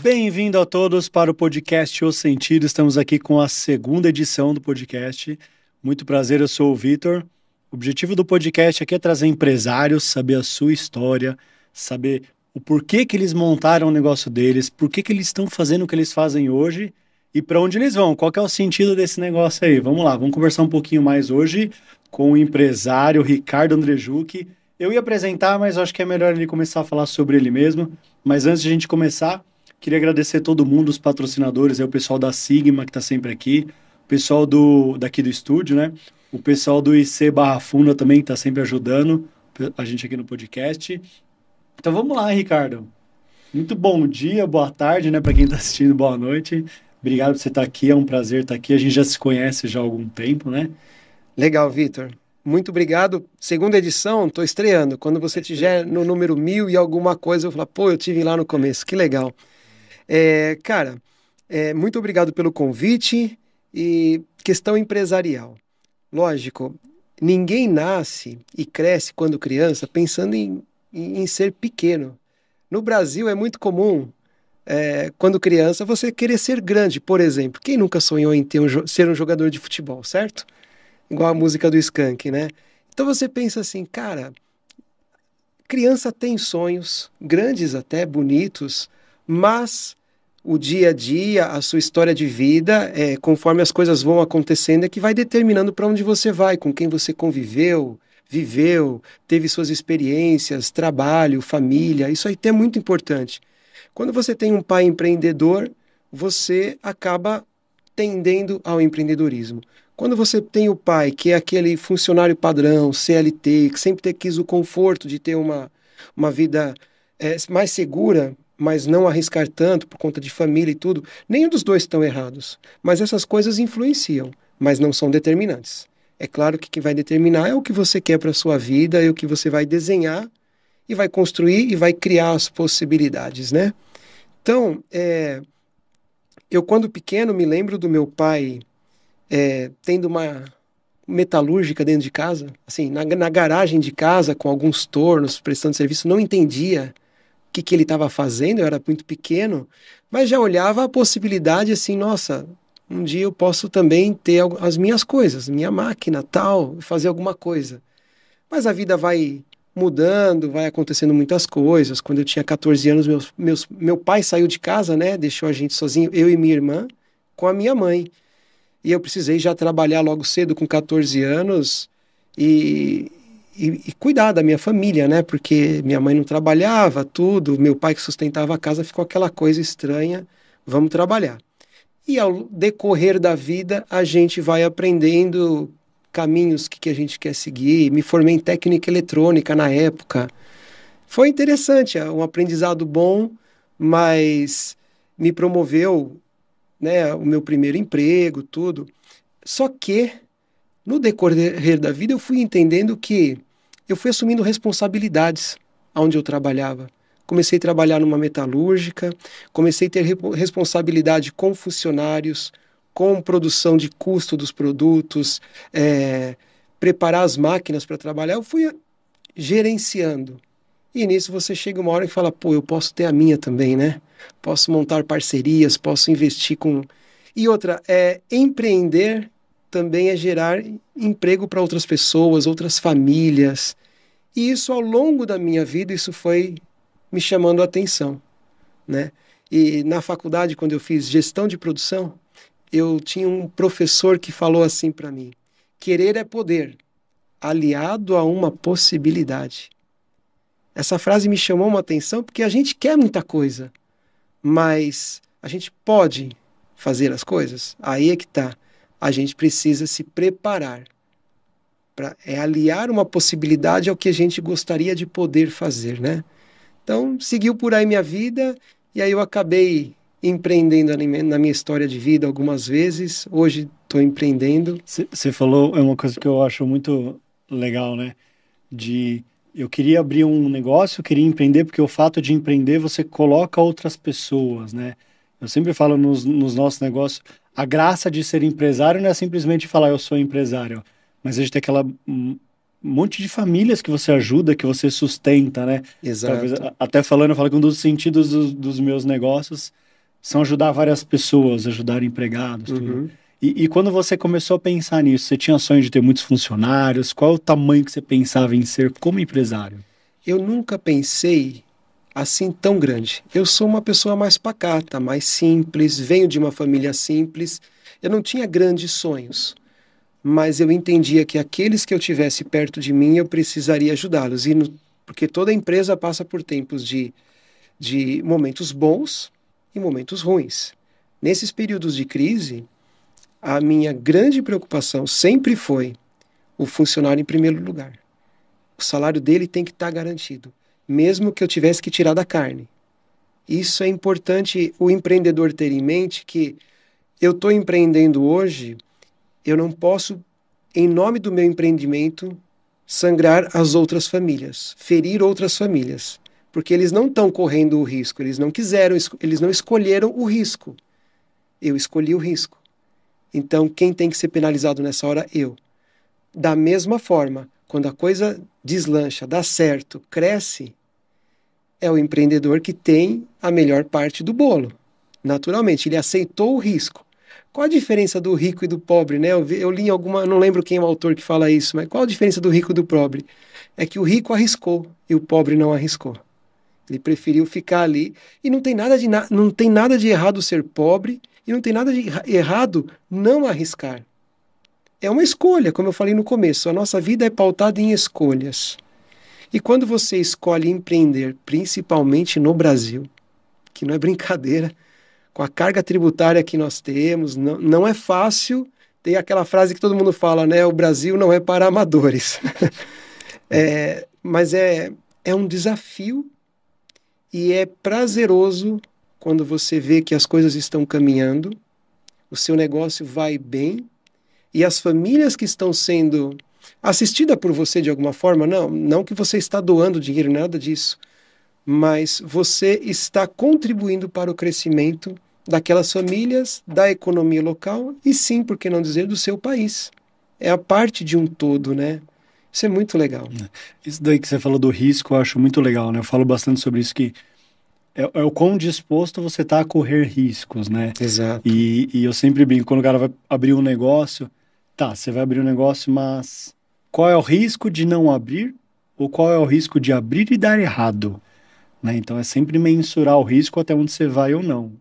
Bem-vindo a todos para o podcast O Sentido. Estamos aqui com a segunda edição do podcast. Muito prazer, eu sou o Vitor. O objetivo do podcast aqui é trazer empresários, saber a sua história, saber o porquê que eles montaram o negócio deles, por que eles estão fazendo o que eles fazem hoje e para onde eles vão, qual que é o sentido desse negócio aí. Vamos lá, vamos conversar um pouquinho mais hoje com o empresário Ricardo Andrejucchi. Eu ia apresentar, mas acho que é melhor ele começar a falar sobre ele mesmo. Mas antes de a gente começar, queria agradecer a todo mundo, os patrocinadores, o pessoal da Sigma, que está sempre aqui, o pessoal daqui do estúdio, né? O pessoal do IC Barra Funda também, que está sempre ajudando a gente aqui no podcast. Então vamos lá, Ricardo. Muito bom dia, boa tarde, né? Para quem está assistindo, boa noite. Obrigado por você estar aqui, é um prazer estar aqui. A gente já se conhece já há algum tempo, né? Legal, Vitor. Muito obrigado. Segunda edição, estou estreando. Quando você estiver no número 1000 e alguma coisa, eu vou falar, pô, eu tive lá no começo. Que legal. Cara, muito obrigado pelo convite e questão empresarial. Lógico, ninguém nasce e cresce quando criança pensando em ser pequeno. No Brasil é muito comum, quando criança, você querer ser grande. Por exemplo, quem nunca sonhou em ser um jogador de futebol, certo? Igual a música do Skank, né? Então você pensa assim, cara, criança tem sonhos, grandes até, bonitos, mas o dia a dia, a sua história de vida, conforme as coisas vão acontecendo, é que vai determinando para onde você vai, com quem você conviveu, viveu, teve suas experiências, trabalho, família, isso aí é muito importante. Quando você tem um pai empreendedor, você acaba tendendo ao empreendedorismo. Quando você tem o pai, que é aquele funcionário padrão, CLT, que sempre quis o conforto de ter uma vida mais segura, mas não arriscar tanto por conta de família e tudo, nenhum dos dois estão errados. Mas essas coisas influenciam, mas não são determinantes. É claro que o que vai determinar é o que você quer para a sua vida, é o que você vai desenhar e vai construir e vai criar as possibilidades, né? Então, eu quando pequeno me lembro do meu pai tendo uma metalúrgica dentro de casa, assim, na garagem de casa, com alguns tornos, prestando serviço, não entendia o que ele estava fazendo, eu era muito pequeno, mas já olhava a possibilidade assim, nossa, um dia eu posso também ter as minhas coisas, minha máquina, tal, fazer alguma coisa. Mas a vida vai mudando, vai acontecendo muitas coisas. Quando eu tinha 14 anos, meu pai saiu de casa, né, deixou a gente sozinho, eu e minha irmã, com a minha mãe. E eu precisei já trabalhar logo cedo, com 14 anos, e cuidar da minha família, né? Porque minha mãe não trabalhava, tudo, meu pai que sustentava a casa, ficou aquela coisa estranha, vamos trabalhar. E ao decorrer da vida, a gente vai aprendendo caminhos que a gente quer seguir. Me formei em técnica eletrônica na época. Foi interessante, um aprendizado bom, mas me promoveu, né, o meu primeiro emprego, tudo. Só que, no decorrer da vida, eu fui entendendo que eu fui assumindo responsabilidades onde eu trabalhava. Comecei a trabalhar numa metalúrgica, comecei a ter responsabilidade com funcionários, com produção de custo dos produtos, preparar as máquinas para trabalhar. Eu fui gerenciando. E nisso você chega uma hora e fala, pô, eu posso ter a minha também, né? Posso montar parcerias, posso investir com... E outra, empreender também é gerar emprego para outras pessoas, outras famílias. E isso, ao longo da minha vida, isso foi me chamando a atenção, né? E na faculdade, quando eu fiz gestão de produção, eu tinha um professor que falou assim para mim, querer é poder, aliado a uma possibilidade. Essa frase me chamou uma atenção porque a gente quer muita coisa, mas a gente pode fazer as coisas? Aí é que está. A gente precisa se preparar para aliar uma possibilidade ao que a gente gostaria de poder fazer, né? Então, seguiu por aí minha vida e aí eu acabei empreendendo na minha história de vida algumas vezes. Hoje estou empreendendo. Você falou, é uma coisa que eu acho muito legal, né? Eu queria abrir um negócio, eu queria empreender, porque o fato de empreender você coloca outras pessoas, né? Eu sempre falo nos nossos negócios, a graça de ser empresário não é simplesmente falar eu sou empresário, mas a gente tem aquela monte de famílias que você ajuda, que você sustenta, né? Exato. Talvez, até falando, eu falo que um dos sentidos dos meus negócios são ajudar várias pessoas, ajudar empregados, tudo. Uhum. E quando você começou a pensar nisso, você tinha sonho de ter muitos funcionários? Qual é o tamanho que você pensava em ser como empresário? Eu nunca pensei assim tão grande. Eu sou uma pessoa mais pacata, mais simples, venho de uma família simples. Eu não tinha grandes sonhos, mas eu entendia que aqueles que eu tivesse perto de mim, eu precisaria ajudá-los. Porque toda empresa passa por tempos de momentos bons e momentos ruins. Nesses períodos de crise, a minha grande preocupação sempre foi o funcionário em primeiro lugar. O salário dele tem que estar garantido, mesmo que eu tivesse que tirar da carne. Isso é importante o empreendedor ter em mente, que eu estou empreendendo hoje, eu não posso, em nome do meu empreendimento, sangrar as outras famílias, ferir outras famílias, porque eles não estão correndo o risco, eles não quiseram, eles não escolheram o risco. Eu escolhi o risco. Então, quem tem que ser penalizado nessa hora? Eu. Da mesma forma, quando a coisa deslancha, dá certo, cresce, é o empreendedor que tem a melhor parte do bolo. Naturalmente, ele aceitou o risco. Qual a diferença do rico e do pobre, né? Eu li em alguma, não lembro quem é o autor que fala isso, mas qual a diferença do rico e do pobre? É que o rico arriscou e o pobre não arriscou. Ele preferiu ficar ali e não tem nada de errado ser pobre e não tem nada de errado não arriscar. É uma escolha, como eu falei no começo. A nossa vida é pautada em escolhas. E quando você escolhe empreender, principalmente no Brasil, que não é brincadeira, com a carga tributária que nós temos, não é fácil. Tem aquela frase que todo mundo fala, né? O Brasil não é para amadores. Mas é um desafio e é prazeroso quando você vê que as coisas estão caminhando, o seu negócio vai bem, e as famílias que estão sendo assistidas por você de alguma forma, não que você está doando dinheiro, nada disso, mas você está contribuindo para o crescimento daquelas famílias, da economia local e sim, por que não dizer, do seu país. É a parte de um todo, né? Isso é muito legal. Isso daí que você falou do risco, eu acho muito legal, né? Eu falo bastante sobre isso, que é o quão disposto você está a correr riscos, né? Exato. E eu sempre brinco, quando o cara vai abrir um negócio, tá, você vai abrir um negócio, mas qual é o risco de não abrir ou qual é o risco de abrir e dar errado, né? Então é sempre mensurar o risco até onde você vai ou não.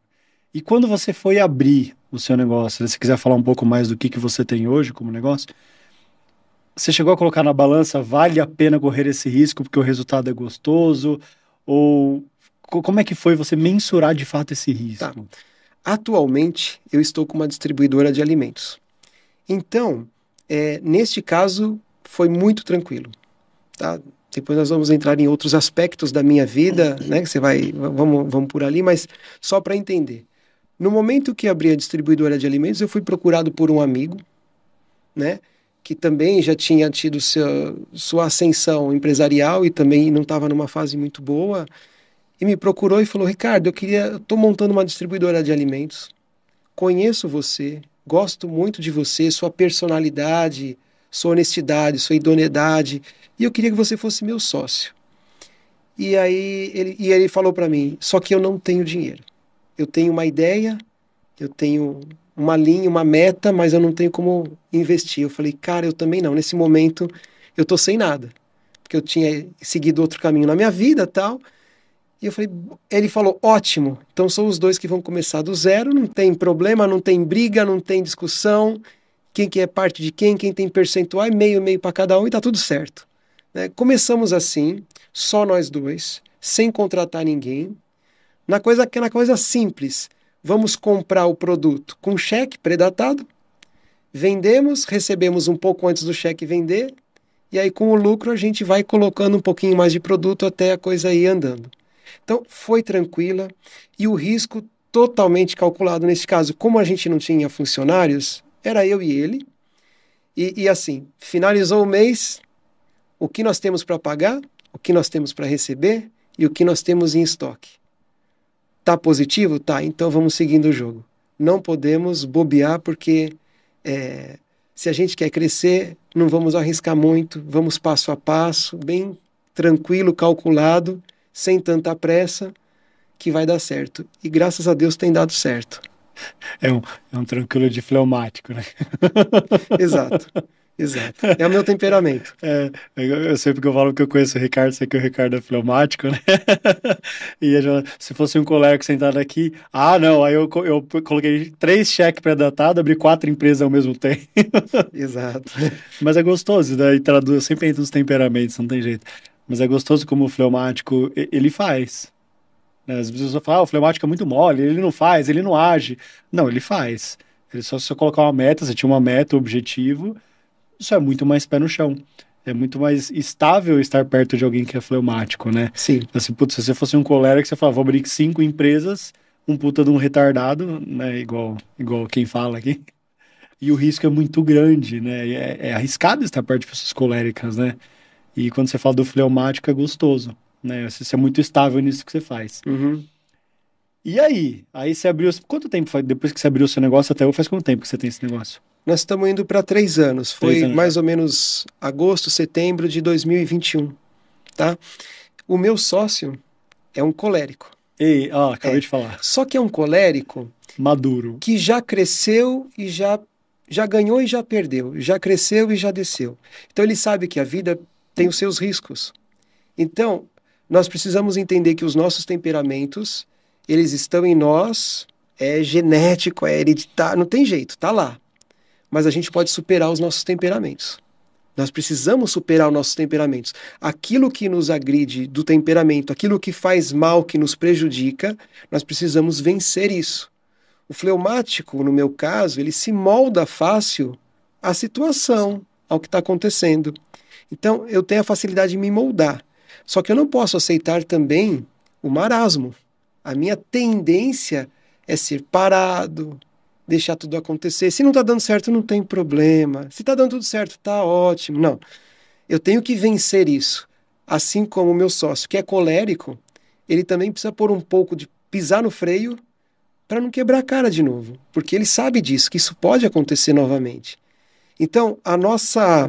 E quando você foi abrir o seu negócio, se você quiser falar um pouco mais do que você tem hoje como negócio, você chegou a colocar na balança, vale a pena correr esse risco porque o resultado é gostoso? Ou como é que foi você mensurar de fato esse risco? Tá. Atualmente, eu estou com uma distribuidora de alimentos. Então, neste caso, foi muito tranquilo. Tá? Depois nós vamos entrar em outros aspectos da minha vida, né? Que vamos por ali, mas só para entender. No momento que abri a distribuidora de alimentos, eu fui procurado por um amigo, né? Que também já tinha tido sua ascensão empresarial e também não estava numa fase muito boa, e me procurou e falou: Ricardo, estou montando uma distribuidora de alimentos, conheço você, gosto muito de você, sua personalidade, sua honestidade, sua idoneidade, e eu queria que você fosse meu sócio. E aí ele falou para mim: só que eu não tenho dinheiro. Eu tenho uma ideia, eu tenho uma linha, uma meta, mas eu não tenho como investir. Eu falei: cara, eu também não. Nesse momento, eu tô sem nada, porque eu tinha seguido outro caminho na minha vida, tal. E eu falei, ele falou: ótimo, então são os dois que vão começar do zero, não tem problema, não tem briga, não tem discussão, quem que é parte de quem tem percentual, é meio para cada um e tá tudo certo. Né? Começamos assim, só nós dois, sem contratar ninguém, na coisa simples. Vamos comprar o produto com cheque pré-datado, vendemos, recebemos um pouco antes do cheque vender, e aí com o lucro a gente vai colocando um pouquinho mais de produto até a coisa ir andando. Então, foi tranquila e o risco totalmente calculado nesse caso. Como a gente não tinha funcionários, era eu e ele. E assim, finalizou o mês, o que nós temos para pagar, o que nós temos para receber e o que nós temos em estoque. Tá positivo? Tá, então vamos seguindo o jogo. Não podemos bobear porque se a gente quer crescer, não vamos arriscar muito, vamos passo a passo, bem tranquilo, calculado, sem tanta pressa, que vai dar certo. E graças a Deus tem dado certo. É um tranquilo de fleumático, né? Exato, exato. É o meu temperamento. Eu sei porque eu falo que eu conheço o Ricardo, sei que o Ricardo é fleumático, né? E se fosse um colega sentado aqui, não, aí eu coloquei 3 cheques pré-datados, abri 4 empresas ao mesmo tempo. Exato. Mas é gostoso, daí traduz, sempre entra os temperamentos, não tem jeito. Mas é gostoso como o fleumático, ele faz. Né? As pessoas falam, o fleumático é muito mole, ele não faz, ele não age. Não, ele faz. Ele só colocar uma meta, você tinha uma meta, um objetivo, isso é muito mais pé no chão. É muito mais estável estar perto de alguém que é fleumático, né? Sim. Assim, putz, se você fosse um colérico, você fala, vou abrir 5 empresas, um puta de um retardado, né? Igual quem fala aqui. E o risco é muito grande, né? É arriscado estar perto de pessoas coléricas, né? E quando você fala do fleumático, é gostoso, né? Você é muito estável nisso que você faz. Uhum. E aí? Aí você abriu... Quanto tempo foi depois que você abriu o seu negócio até hoje? Faz quanto tempo que você tem esse negócio? Nós estamos indo para 3 anos. Foi 3 anos mais já. ou menos agosto, setembro de 2021, tá? O meu sócio é um colérico. Ei, acabei de falar. Só que é um colérico Maduro. que já cresceu e já ganhou e já perdeu, já cresceu e já desceu. Então ele sabe que a vida tem os seus riscos. Então, nós precisamos entender que os nossos temperamentos, eles estão em nós, é genético, é hereditário, não tem jeito, tá lá. Mas a gente pode superar os nossos temperamentos. Nós precisamos superar os nossos temperamentos. Aquilo que nos agride do temperamento, aquilo que faz mal, que nos prejudica, nós precisamos vencer isso. O fleumático, no meu caso, ele se molda fácil à situação, ao que está acontecendo. Então, eu tenho a facilidade de me moldar. Só que eu não posso aceitar também o marasmo. A minha tendência é ser parado, deixar tudo acontecer. Se não está dando certo, não tem problema. Se está dando tudo certo, está ótimo. Não. Eu tenho que vencer isso. Assim como o meu sócio, que é colérico, ele também precisa pôr um pouco de pisar no freio para não quebrar a cara de novo. Porque ele sabe disso, que isso pode acontecer novamente. Então, a nossa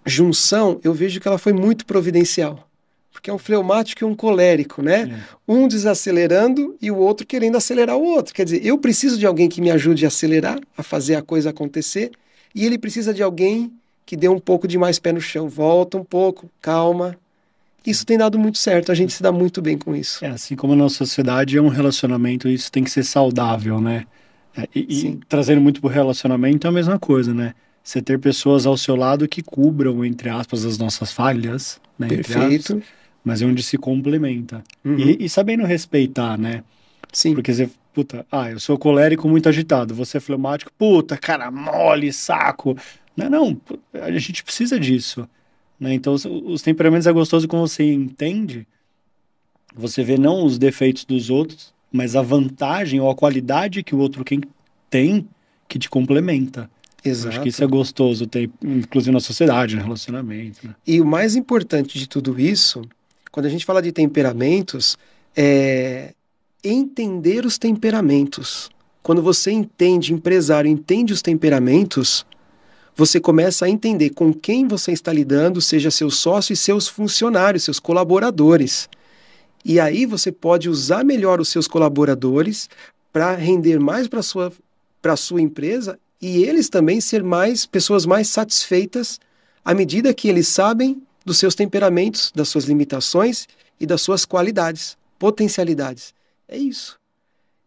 junção, eu vejo que ela foi muito providencial. Porque é um fleumático e um colérico, né? Um desacelerando e o outro querendo acelerar o outro. Quer dizer, eu preciso de alguém que me ajude a acelerar, a fazer a coisa acontecer, e ele precisa de alguém que dê um pouco de mais pé no chão. Volta um pouco, calma. Isso tem dado muito certo, a gente se dá muito bem com isso. Assim como na sociedade é um relacionamento, isso tem que ser saudável, né? E trazendo muito pro relacionamento é a mesma coisa, né? Você ter pessoas ao seu lado que cubram, entre aspas, as nossas falhas, né? Perfeito. Mas é onde se complementa. Uhum. E sabendo respeitar, né? Sim. Porque você, eu sou colérico muito agitado, você é fleumático, cara mole, saco. Não, a gente precisa disso. Né? Então, os temperamentos é gostoso quando você entende, você vê não os defeitos dos outros, mas a vantagem ou a qualidade que o outro tem que te complementa. Exato. Eu acho que isso é gostoso, inclusive na sociedade, no relacionamento. Né? E o mais importante de tudo isso, quando a gente fala de temperamentos, é entender os temperamentos. Quando você entende, empresário, entende os temperamentos, você começa a entender com quem você está lidando, seja seu sócio e seus funcionários, seus colaboradores. E aí você pode usar melhor os seus colaboradores para render mais para a sua empresa e eles também ser pessoas mais satisfeitas à medida que eles sabem dos seus temperamentos, das suas limitações e das suas qualidades, potencialidades. É isso.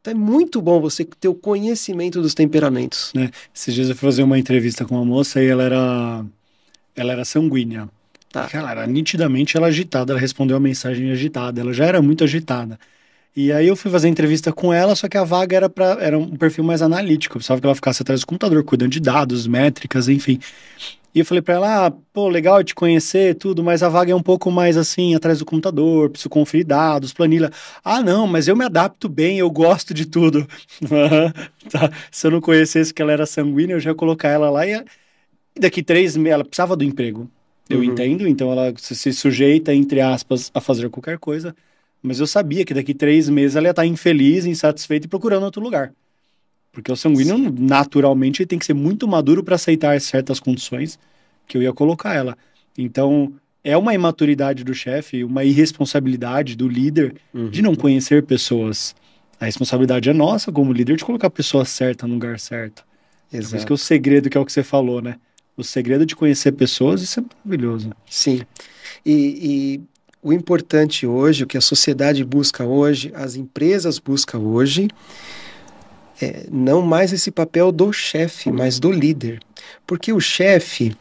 Então é muito bom você ter o conhecimento dos temperamentos. Esses dias eu fui fazer uma entrevista com uma moça e ela era sanguínea. Tá. Ela era nitidamente agitada, ela respondeu a mensagem agitada, ela já era muito agitada. E aí eu fui fazer entrevista com ela, só que a vaga era um perfil mais analítico, eu precisava que ela ficasse atrás do computador, cuidando de dados, métricas, enfim. E eu falei pra ela, legal te conhecer, tudo, mas a vaga é um pouco mais assim, atrás do computador, preciso conferir dados, planilha. Não, mas eu me adapto bem, eu gosto de tudo. Tá. Se eu não conhecesse que ela era sanguínea, eu já ia colocar ela lá e daqui 3 meses, ela precisava do emprego. Eu entendo, então ela se sujeita, entre aspas, a fazer qualquer coisa, mas eu sabia que daqui 3 meses ela ia estar infeliz, insatisfeita e procurando outro lugar. Porque o sanguíneo, naturalmente, ele tem que ser muito maduro para aceitar certas condições que eu ia colocar ela. Então, é uma imaturidade do chefe, uma irresponsabilidade do líder de não conhecer pessoas. A responsabilidade é nossa, como líder, de colocar a pessoa certa no lugar certo. Exato. Por isso que é o segredo, que é o que você falou, né? O segredo de conhecer pessoas, isso é maravilhoso. Sim. E o importante hoje, o que a sociedade busca hoje, as empresas buscam hoje, é não mais esse papel do chefe, mas do líder. Porque o chefe,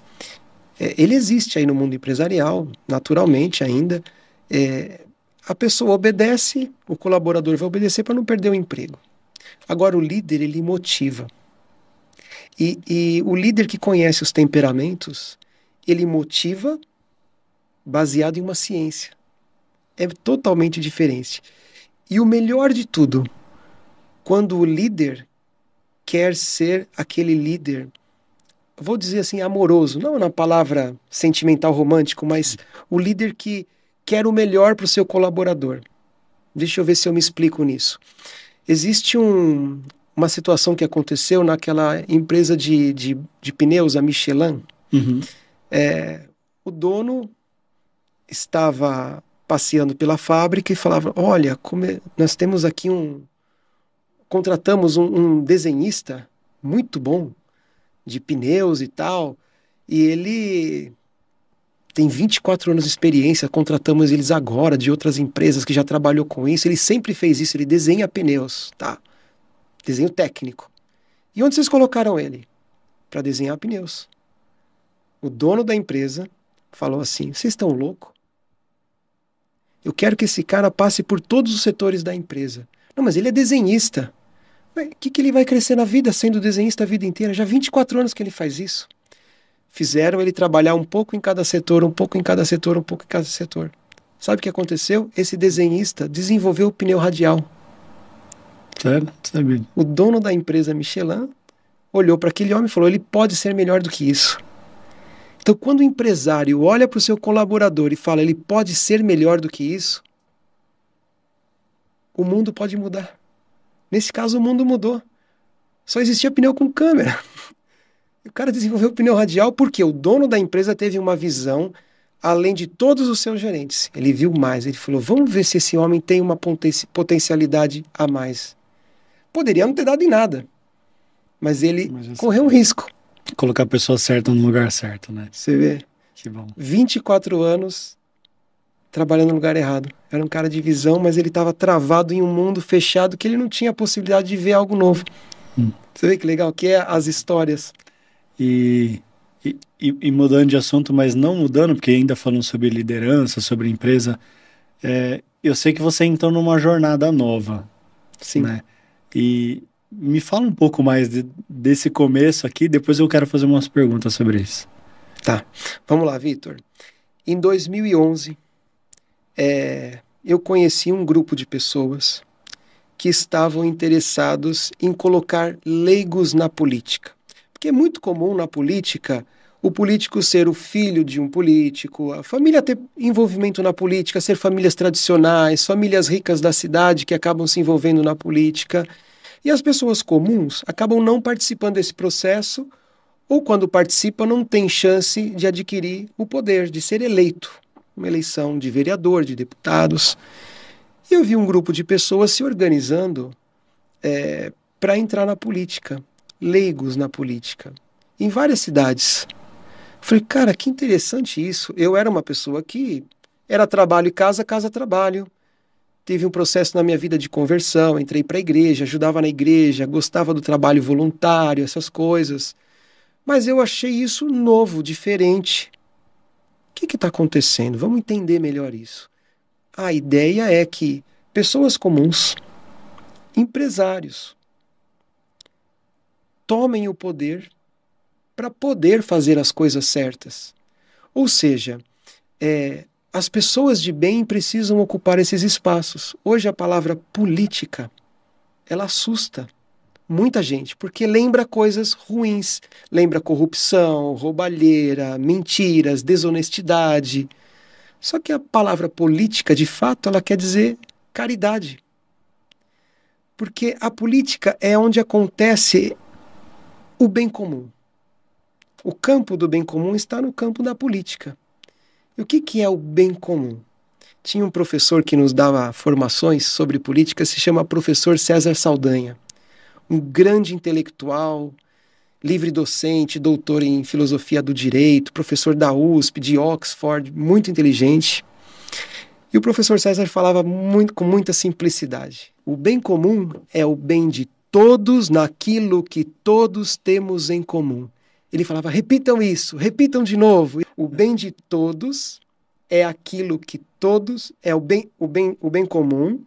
ele existe aí no mundo empresarial, naturalmente ainda. A pessoa obedece, o colaborador vai obedecer para não perder o emprego. Agora, o líder, ele motiva. E o líder que conhece os temperamentos, ele motiva baseado em uma ciência. É totalmente diferente. E o melhor de tudo, quando o líder quer ser aquele líder, vou dizer assim, amoroso, não na palavra sentimental romântico, mas o líder que quer o melhor para o seu colaborador. Deixa eu ver se eu me explico nisso. Existe uma situação que aconteceu naquela empresa de pneus, a Michelin. O dono estava passeando pela fábrica e falava, olha, nós temos aqui contratamos um desenhista muito bom de pneus e tal, e ele tem 24 anos de experiência, contratamos eles agora de outras empresas que já trabalhou com isso, ele sempre fez isso, ele desenha pneus, tá? Desenho técnico. E onde vocês colocaram ele? Para desenhar pneus. O dono da empresa falou assim, vocês estão loucos? Eu quero que esse cara passe por todos os setores da empresa. Não, mas ele é desenhista. O que ele vai crescer na vida sendo desenhista a vida inteira? Já 24 anos que ele faz isso. Fizeram ele trabalhar um pouco em cada setor, um pouco em cada setor, um pouco em cada setor. Sabe o que aconteceu? Esse desenhista desenvolveu o pneu radial. Sério? Sabe? O dono da empresa Michelin olhou para aquele homem e falou, ele pode ser melhor do que isso. Então, quando o empresário olha para o seu colaborador e fala, ele pode ser melhor do que isso, o mundo pode mudar. Nesse caso, o mundo mudou. Só existia pneu com câmera. E o cara desenvolveu o pneu radial porque o dono da empresa teve uma visão além de todos os seus gerentes. Ele viu mais, ele falou, vamos ver se esse homem tem uma potencialidade a mais. Poderia não ter dado em nada, mas ele correu um risco. Colocar a pessoa certa no lugar certo, né? Você vê. Que bom. 24 anos trabalhando no lugar errado. Era um cara de visão, mas ele estava travado em um mundo fechado que ele não tinha a possibilidade de ver algo novo. Você vê que legal que é as histórias. E mudando de assunto, mas não mudando, porque ainda falando sobre liderança, sobre empresa, eu sei que você entrou numa jornada nova. Sim. Né? E me fala um pouco mais desse começo aqui, depois eu quero fazer umas perguntas sobre isso. Tá, vamos lá, Vitor. Em 2011, eu conheci um grupo de pessoas que estavam interessados em colocar leigos na política. Porque é muito comum na política o político ser o filho de um político, a família ter envolvimento na política, ser famílias tradicionais, famílias ricas da cidade que acabam se envolvendo na política. E as pessoas comuns acabam não participando desse processo, ou quando participam não tem chance de adquirir o poder, de ser eleito. Uma eleição de vereador, de deputados. E eu vi um grupo de pessoas se organizando para entrar na política, leigos na política, em várias cidades. Falei, cara, que interessante isso. Eu era uma pessoa que era trabalho e casa, casa, trabalho. Tive um processo na minha vida de conversão, entrei para a igreja, ajudava na igreja, gostava do trabalho voluntário, essas coisas. Mas eu achei isso novo, diferente. O que está acontecendo? Vamos entender melhor isso. A ideia é que pessoas comuns, empresários, tomem o poder para poder fazer as coisas certas. Ou seja, as pessoas de bem precisam ocupar esses espaços. Hoje a palavra política, ela assusta muita gente, porque lembra coisas ruins, lembra corrupção, roubalheira, mentiras, desonestidade. Só que a palavra política, de fato, ela quer dizer caridade. Porque a política é onde acontece o bem comum. O campo do bem comum está no campo da política. E o que é o bem comum? Tinha um professor que nos dava formações sobre política, se chama professor César Saldanha. Um grande intelectual, livre docente, doutor em filosofia do direito, professor da USP, de Oxford, muito inteligente. E o professor César falava com muita simplicidade. O bem comum é o bem de todos naquilo que todos temos em comum. Ele falava, repitam isso, repitam de novo. O bem de todos é aquilo que todos, é o bem comum,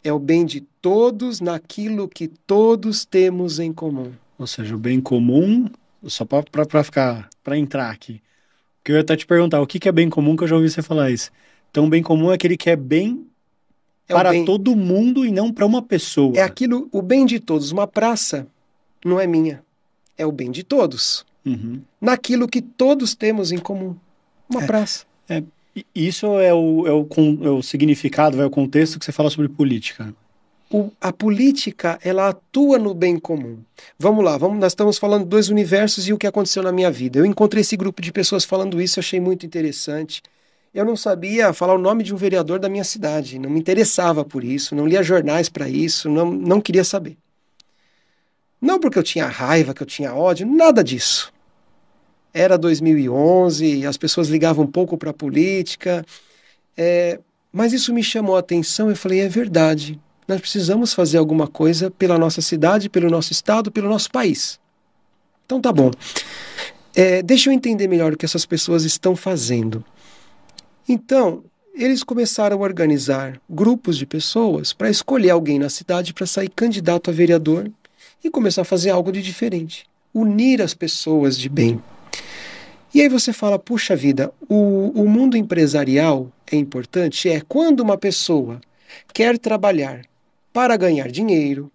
é o bem de todos naquilo que todos temos em comum. Ou seja, o bem comum, só para entrar aqui. Porque eu ia até te perguntar, o que é bem comum, que eu já ouvi você falar isso. Então, o bem comum é aquele que é bem para todo mundo e não para uma pessoa. É aquilo, o bem de todos. Uma praça não é minha, é o bem de todos. Uhum. Naquilo que todos temos em comum. Uma praça. Isso é o significado, é o contexto que você fala sobre política. A política, ela atua no bem comum. Vamos lá, nós estamos falando de dois universos e o que aconteceu na minha vida. Eu encontrei esse grupo de pessoas falando isso, achei muito interessante. Eu não sabia falar o nome de um vereador da minha cidade, não me interessava por isso, não lia jornais para isso, não queria saber. Não porque eu tinha raiva, que eu tinha ódio, nada disso. Era 2011, as pessoas ligavam um pouco para a política, mas isso me chamou a atenção e eu falei, é verdade, nós precisamos fazer alguma coisa pela nossa cidade, pelo nosso estado, pelo nosso país. Então tá bom. Deixa eu entender melhor o que essas pessoas estão fazendo. Então, eles começaram a organizar grupos de pessoas para escolher alguém na cidade para sair candidato a vereador e começar a fazer algo de diferente. Unir as pessoas de bem. E aí você fala, puxa vida, o mundo empresarial é importante? Quando uma pessoa quer trabalhar para ganhar dinheiro,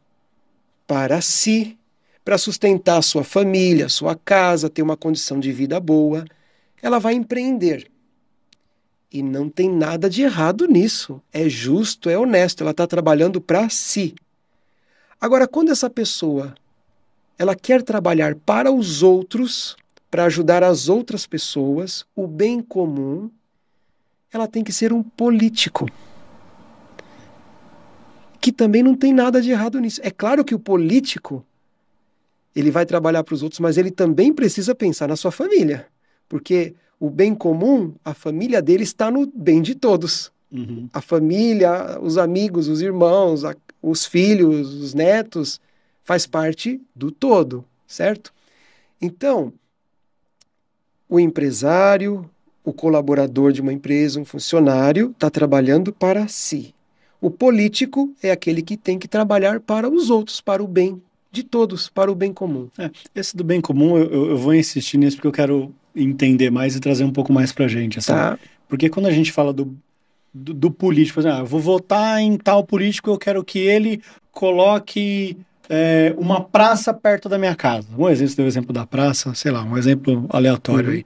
para si, para sustentar sua família, sua casa, ter uma condição de vida boa, ela vai empreender. E não tem nada de errado nisso. É justo, é honesto, ela está trabalhando para si. Agora, quando essa pessoa ela quer trabalhar para os outros, para ajudar as outras pessoas, o bem comum, ela tem que ser um político. Que também não tem nada de errado nisso. É claro que o político, ele vai trabalhar para os outros, mas ele também precisa pensar na sua família. Porque o bem comum, a família dele está no bem de todos. Uhum. A família, os amigos, os irmãos, os filhos, os netos, faz parte do todo, certo? Então, o empresário, o colaborador de uma empresa, um funcionário, está trabalhando para si. O político é aquele que tem que trabalhar para os outros, para o bem de todos, para o bem comum. Esse do bem comum, eu vou insistir nisso porque eu quero entender mais e trazer um pouco mais pra gente. Assim. Tá. Porque quando a gente fala do político, eu vou votar em tal político, eu quero que ele coloque uma praça perto da minha casa. Um exemplo, você deu o exemplo da praça, sei lá, um exemplo aleatório aí.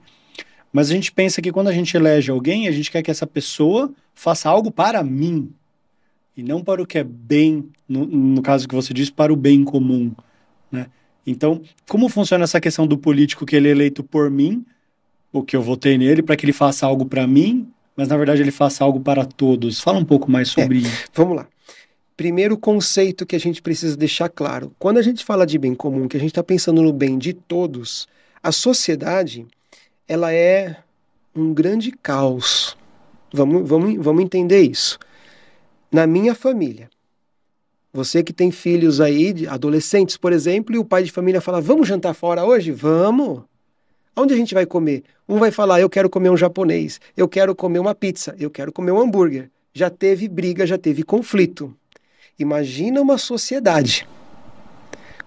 Mas a gente pensa que quando a gente elege alguém, a gente quer que essa pessoa faça algo para mim. E não para o que é bem, no caso que você disse, para o bem comum, né? Então, como funciona essa questão do político que ele é eleito por mim, ou que eu votei nele, para que ele faça algo para mim, mas na verdade ele faça algo para todos? Fala um pouco mais sobre isso. Vamos lá. Primeiro conceito que a gente precisa deixar claro. Quando a gente fala de bem comum, que a gente está pensando no bem de todos, a sociedade, ela é um grande caos. Vamos entender isso. Na minha família, você que tem filhos aí, adolescentes, por exemplo, e o pai de família fala, vamos jantar fora hoje? Vamos! Onde a gente vai comer? Um vai falar, eu quero comer um japonês, eu quero comer uma pizza, eu quero comer um hambúrguer. Já teve briga, já teve conflito. Imagina uma sociedade.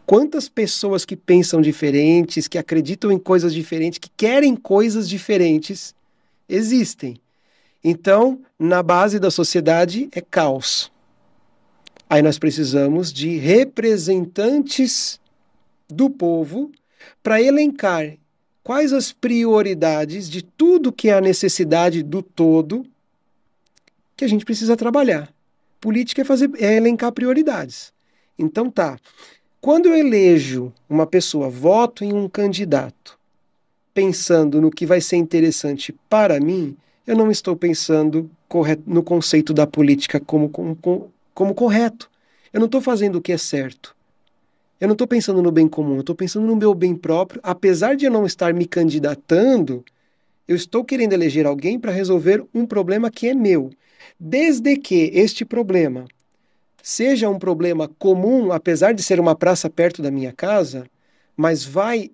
Quantas pessoas que pensam diferentes, que acreditam em coisas diferentes, que querem coisas diferentes, existem. Então, na base da sociedade é caos. Aí nós precisamos de representantes do povo para elencar quais as prioridades de tudo que é a necessidade do todo que a gente precisa trabalhar. Política é elencar prioridades. Então tá, quando eu elejo uma pessoa, voto em um candidato, pensando no que vai ser interessante para mim, eu não estou pensando no conceito da política como correto. Eu não estou fazendo o que é certo. Eu não estou pensando no bem comum, eu estou pensando no meu bem próprio. Apesar de eu não estar me candidatando, eu estou querendo eleger alguém para resolver um problema que é meu. Desde que este problema seja um problema comum, apesar de ser uma praça perto da minha casa, mas vai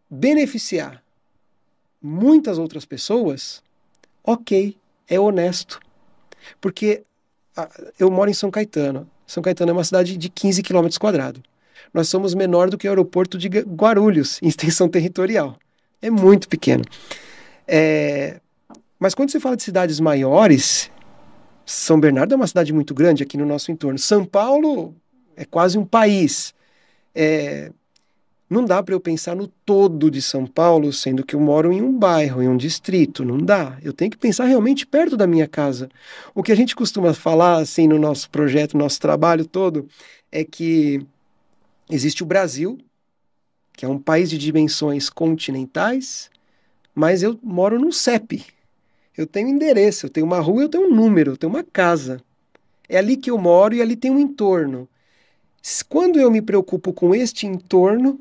beneficiar muitas outras pessoas, ok, é honesto. Porque eu moro em São Caetano. São Caetano é uma cidade de 15 quilômetros quadrados. Nós somos menor do que o aeroporto de Guarulhos, em extensão territorial. É muito pequeno. Mas quando você fala de cidades maiores, São Bernardo é uma cidade muito grande aqui no nosso entorno. São Paulo é quase um país. Não dá para eu pensar no todo de São Paulo, sendo que eu moro em um bairro, em um distrito. Não dá. Eu tenho que pensar realmente perto da minha casa. O que a gente costuma falar assim no nosso projeto, no nosso trabalho todo, é que existe o Brasil, que é um país de dimensões continentais, mas eu moro num CEP. Eu tenho endereço, eu tenho uma rua, eu tenho um número, eu tenho uma casa. É ali que eu moro e ali tem um entorno. Quando eu me preocupo com este entorno,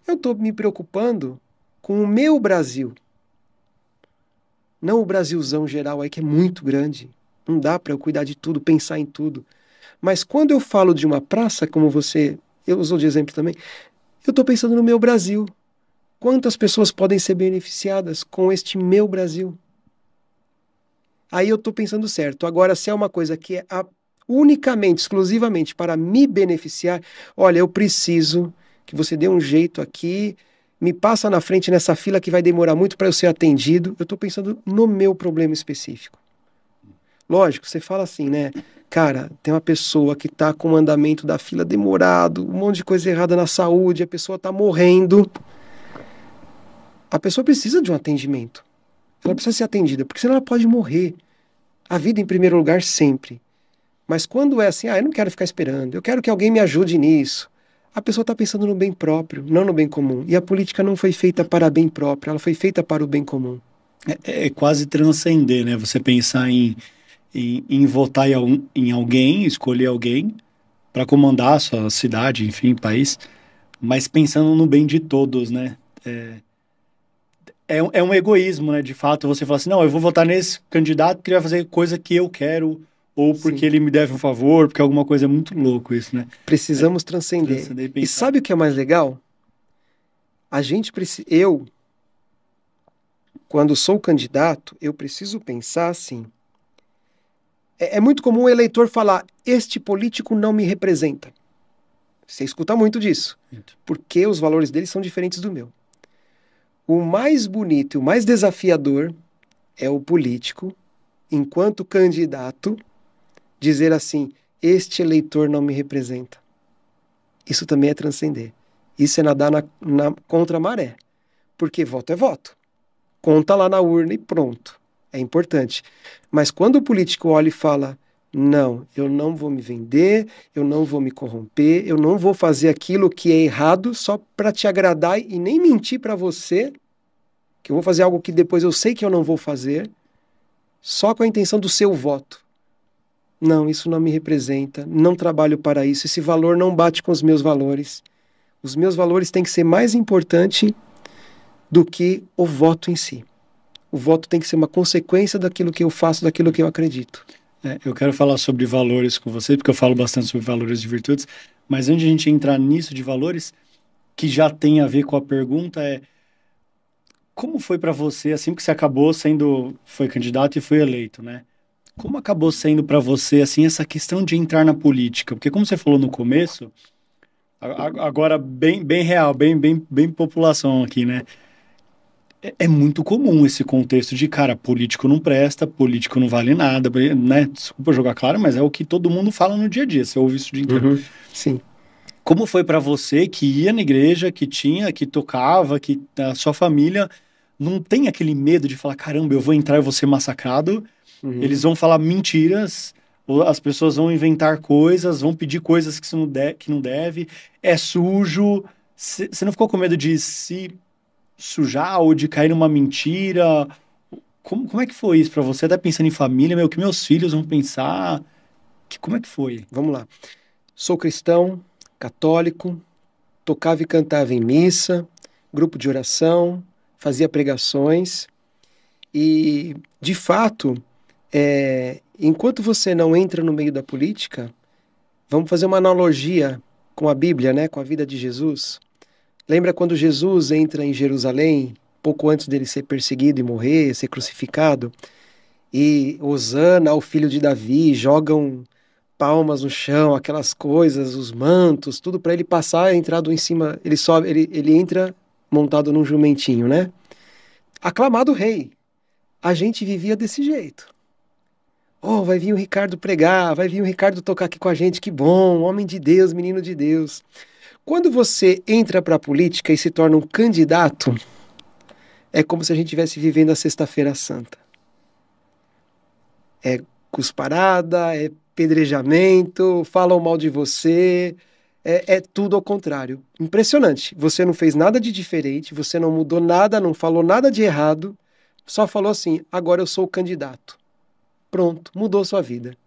eu estou me preocupando com o meu Brasil. Não o Brasilzão geral aí, que é muito grande. Não dá para eu cuidar de tudo, pensar em tudo. Mas quando eu falo de uma praça, como eu usou de exemplo também, eu estou pensando no meu Brasil. Quantas pessoas podem ser beneficiadas com este meu Brasil? Aí eu estou pensando certo. Agora, se é uma coisa que é unicamente, exclusivamente para me beneficiar, olha, eu preciso que você dê um jeito aqui, me passa na frente nessa fila que vai demorar muito para eu ser atendido. Eu estou pensando no meu problema específico. Lógico, você fala assim, né? Cara, tem uma pessoa que está com o andamento da fila demorado, um monte de coisa errada na saúde, a pessoa está morrendo. A pessoa precisa de um atendimento. Ela precisa ser atendida, porque senão ela pode morrer. A vida em primeiro lugar sempre. Mas quando é assim, eu não quero ficar esperando, eu quero que alguém me ajude nisso. A pessoa está pensando no bem próprio, não no bem comum. E a política não foi feita para bem próprio, ela foi feita para o bem comum. É quase transcender, né? Você pensar em votar em alguém, escolher alguém para comandar a sua cidade, enfim, país, mas pensando no bem de todos, né? É um egoísmo, né? De fato, você fala assim, não, eu vou votar nesse candidato porque ele vai fazer coisa que eu quero, ou porque Sim. ele me deve um favor, porque alguma coisa é muito louco isso, né? Precisamos transcender. E sabe o que é mais legal? Eu, quando sou candidato, eu preciso pensar assim. É muito comum o eleitor falar, este político não me representa. Você escuta muito disso, porque os valores dele são diferentes do meu. O mais bonito e o mais desafiador é o político, enquanto candidato, dizer assim, este eleitor não me representa. Isso também é transcender. Isso é nadar contra a maré. Porque voto é voto. Conta lá na urna e pronto. É importante. Mas quando o político olha e fala, não, eu não vou me vender, eu não vou me corromper, eu não vou fazer aquilo que é errado só para te agradar e nem mentir para você, que eu vou fazer algo que depois eu sei que eu não vou fazer, só com a intenção do seu voto. Não, isso não me representa, não trabalho para isso, esse valor não bate com os meus valores. Os meus valores têm que ser mais importante do que o voto em si. O voto tem que ser uma consequência daquilo que eu faço, daquilo que eu acredito. Eu quero falar sobre valores com você, porque eu falo bastante sobre valores e virtudes, mas antes de a gente entrar nisso de valores, que já tem a ver com a pergunta, como foi para você, assim que você foi candidato e foi eleito, né? Como acabou sendo para você, assim, essa questão de entrar na política? Porque como você falou no começo, agora bem real, bem população aqui, né? É muito comum esse contexto de, cara, político não presta, político não vale nada, né? Desculpa jogar claro, mas é o que todo mundo fala no dia a dia, você ouve isso o dia inteiro. Uhum, sim. Como foi para você que ia na igreja, que tocava, que a sua família não tem aquele medo de falar, caramba, eu vou entrar e vou ser massacrado, eles vão falar mentiras, ou as pessoas vão inventar coisas, vão pedir coisas que não deve, é sujo. Você não ficou com medo de se sujar ou de cair numa mentira? Como é que foi isso para você? Tá pensando em família, meu, o que meus filhos vão pensar? Como é que foi? Vamos lá. Sou cristão, católico, tocava e cantava em missa, grupo de oração, fazia pregações e, de fato, enquanto você não entra no meio da política, vamos fazer uma analogia com a Bíblia, né, com a vida de Jesus. Lembra quando Jesus entra em Jerusalém, pouco antes dele ser perseguido e morrer, ser crucificado, e Hosana ao filho de Davi, jogam palmas no chão, aquelas coisas, os mantos, tudo para ele passar, entrado em cima, ele sobe, ele entra montado num jumentinho, né? Aclamado rei. A gente vivia desse jeito. Oh, vai vir o Ricardo pregar, vai vir o Ricardo tocar aqui com a gente, que bom, homem de Deus, menino de Deus. Quando você entra para a política e se torna um candidato, é como se a gente estivesse vivendo a Sexta-feira Santa. É cusparada, é pedrejamento, falam mal de você, é tudo ao contrário. Impressionante. Você não fez nada de diferente, você não mudou nada, não falou nada de errado, só falou assim, agora eu sou o candidato. Pronto, mudou sua vida.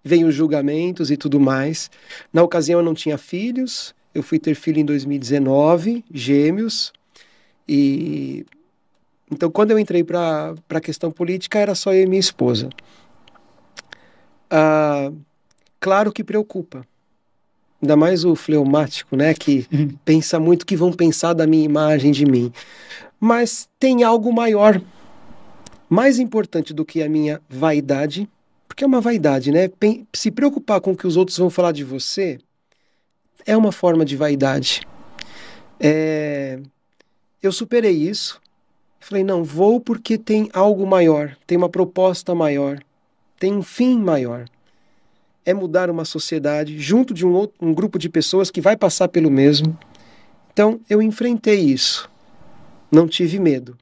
Vem os julgamentos e tudo mais. Na ocasião eu não tinha filhos, eu fui ter filho em 2019, gêmeos, e então quando eu entrei para a questão política era só eu e minha esposa. Claro que preocupa. Ainda mais o fleumático, né? Que pensa muito o que vão pensar da minha imagem, de mim. Mas tem algo maior, mais importante do que a minha vaidade, porque é uma vaidade, né? Se preocupar com o que os outros vão falar de você é uma forma de vaidade. Eu superei isso. Falei, não, vou porque tem algo maior, tem uma proposta maior, tem um fim maior. É mudar uma sociedade junto de um grupo de pessoas que vai passar pelo mesmo. Então, eu enfrentei isso. Não tive medo.